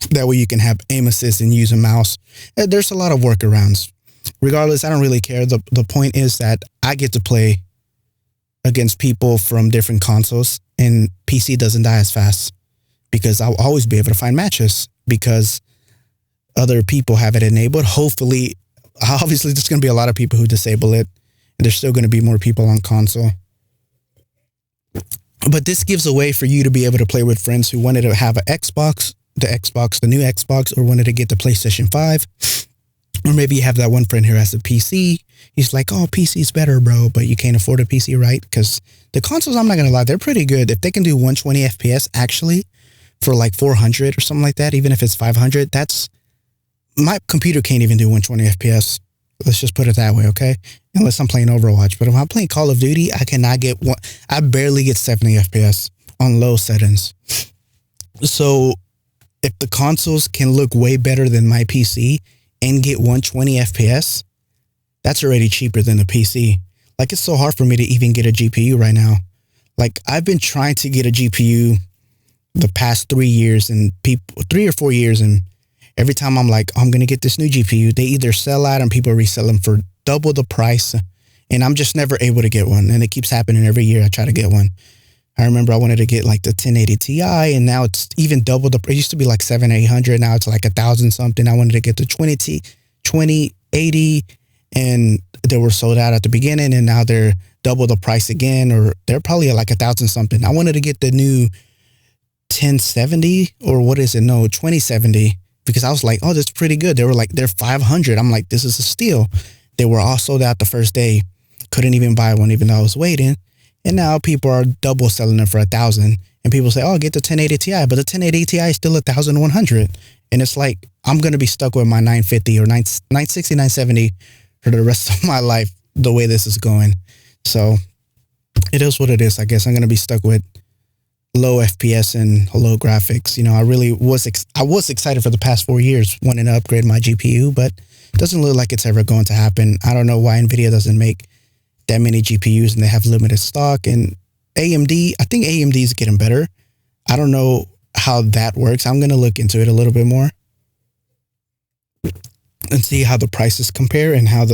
That way you can have aim assist and use a mouse. There's a lot of workarounds. Regardless, I don't really care. The point is that I get to play against people from different consoles and PC doesn't die as fast because I'll always be able to find matches because other people have it enabled. Hopefully, obviously there's going to be a lot of people who disable it and there's still going to be more people on console. But this gives a way for you to be able to play with friends who wanted to have an Xbox, the new Xbox, or wanted to get the PlayStation 5. Or maybe you have that one friend who has a PC. He's like, oh, PC's better, bro, but you can't afford a PC, right? Because the consoles, I'm not going to lie, they're pretty good. If they can do 120 FPS, actually, for like 400 or something like that, even if it's 500, my computer can't even do 120 FPS. Let's just put it that way, okay? Unless I'm playing Overwatch. But if I'm playing Call of Duty, I barely get 70 FPS on low settings. So if the consoles can look way better than my PC and get 120 FPS, that's already cheaper than the PC. Like, it's so hard for me to even get a GPU right now. Like, I've been trying to get a GPU the past 3 years and 3 or 4 years, and every time I'm like, I'm going to get this new GPU, they either sell out and people resell them for double the price, and I'm just never able to get one. And it keeps happening every year I try to get one. I remember I wanted to get like the 1080 Ti, and now it's even double the, it used to be like 700-800, now it's like 1,000 something. I wanted to get the 2080, and they were sold out at the beginning, and now they're double the price again, or they're probably like 1,000 something. I wanted to get the new 1070, or what is it? No, 2070, because I was like, oh, that's pretty good. They were like, they're 500. I'm like, this is a steal. They were all sold out the first day. Couldn't even buy one, even though I was waiting. And now people are double selling them for 1,000. And people say, oh, get the 1080 Ti. But the 1080 Ti is still 1,100. And it's like, I'm going to be stuck with my 950 or 960, 970 for the rest of my life, the way this is going. So it is what it is. I guess I'm going to be stuck with low FPS and low graphics. You know, I really was, I was excited for the past 4 years wanting to upgrade my GPU, but it doesn't look like it's ever going to happen. I don't know why NVIDIA doesn't make that many GPUs and they have limited stock. And AMD, I think AMD is getting better. I don't know how that works. I'm going to look into it a little bit more and see how the prices compare and how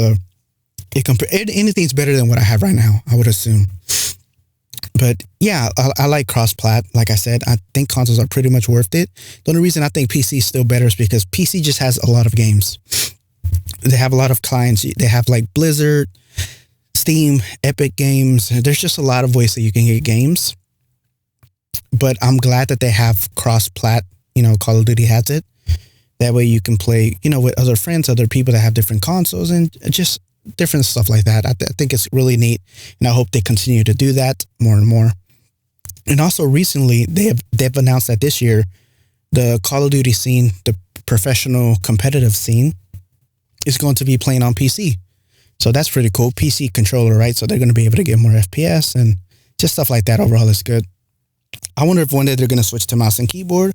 anything's better than what I have right now, I would assume. But yeah, I like cross-plat. Like I said, I think consoles are pretty much worth it. The only reason I think PC is still better is because PC just has a lot of games. They have a lot of clients. They have like Blizzard, Steam, Epic Games. There's just a lot of ways that you can get games. But I'm glad that they have cross-plat. You know, Call of Duty has it. That way you can play, you know, with other friends, other people that have different consoles, and just different stuff like that. I think it's really neat, and I hope they continue to do that more and more. And also recently, they've announced that this year, the Call of Duty scene, the professional competitive scene is going to be playing on PC. So that's pretty cool. PC controller, right? So they're going to be able to get more FPS and just stuff like that. Overall, is good. I wonder if one day they're going to switch to mouse and keyboard,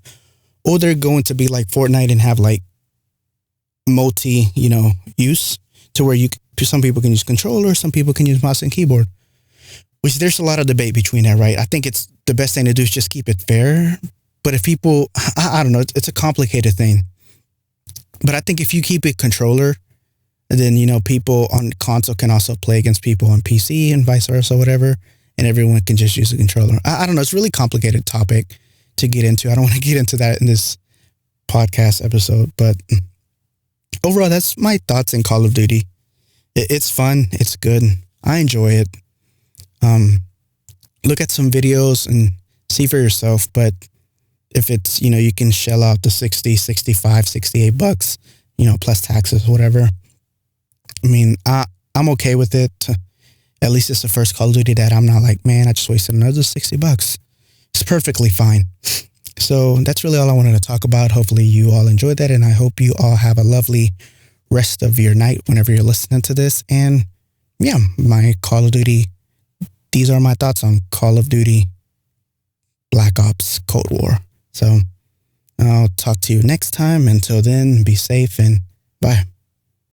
or they're going to be like Fortnite and have like multi, use to where some people can use controller, some people can use mouse and keyboard, which there's a lot of debate between that, right? I think it's the best thing to do is just keep it fair. But if people, I don't know, it's a complicated thing. But I think if you keep it controller, then, people on console can also play against people on PC and vice versa, whatever. And everyone can just use a controller. I don't know. It's a really complicated topic to get into. I don't want to get into that in this podcast episode. But overall, that's my thoughts in Call of Duty. It's fun. It's good. I enjoy it. Look at some videos and see for yourself. But if it's, you can shell out the 60, 65, 68 bucks, plus taxes, whatever. I mean, I'm okay with it. At least it's the first Call of Duty that I'm not like, man, I just wasted another 60 bucks. It's perfectly fine. So that's really all I wanted to talk about. Hopefully you all enjoyed that. And I hope you all have a lovely rest of your night whenever you're listening to this. And yeah, my Call of Duty, these are my thoughts on Call of Duty Black Ops Cold War. So I'll talk to you next time. Until then, be safe and bye.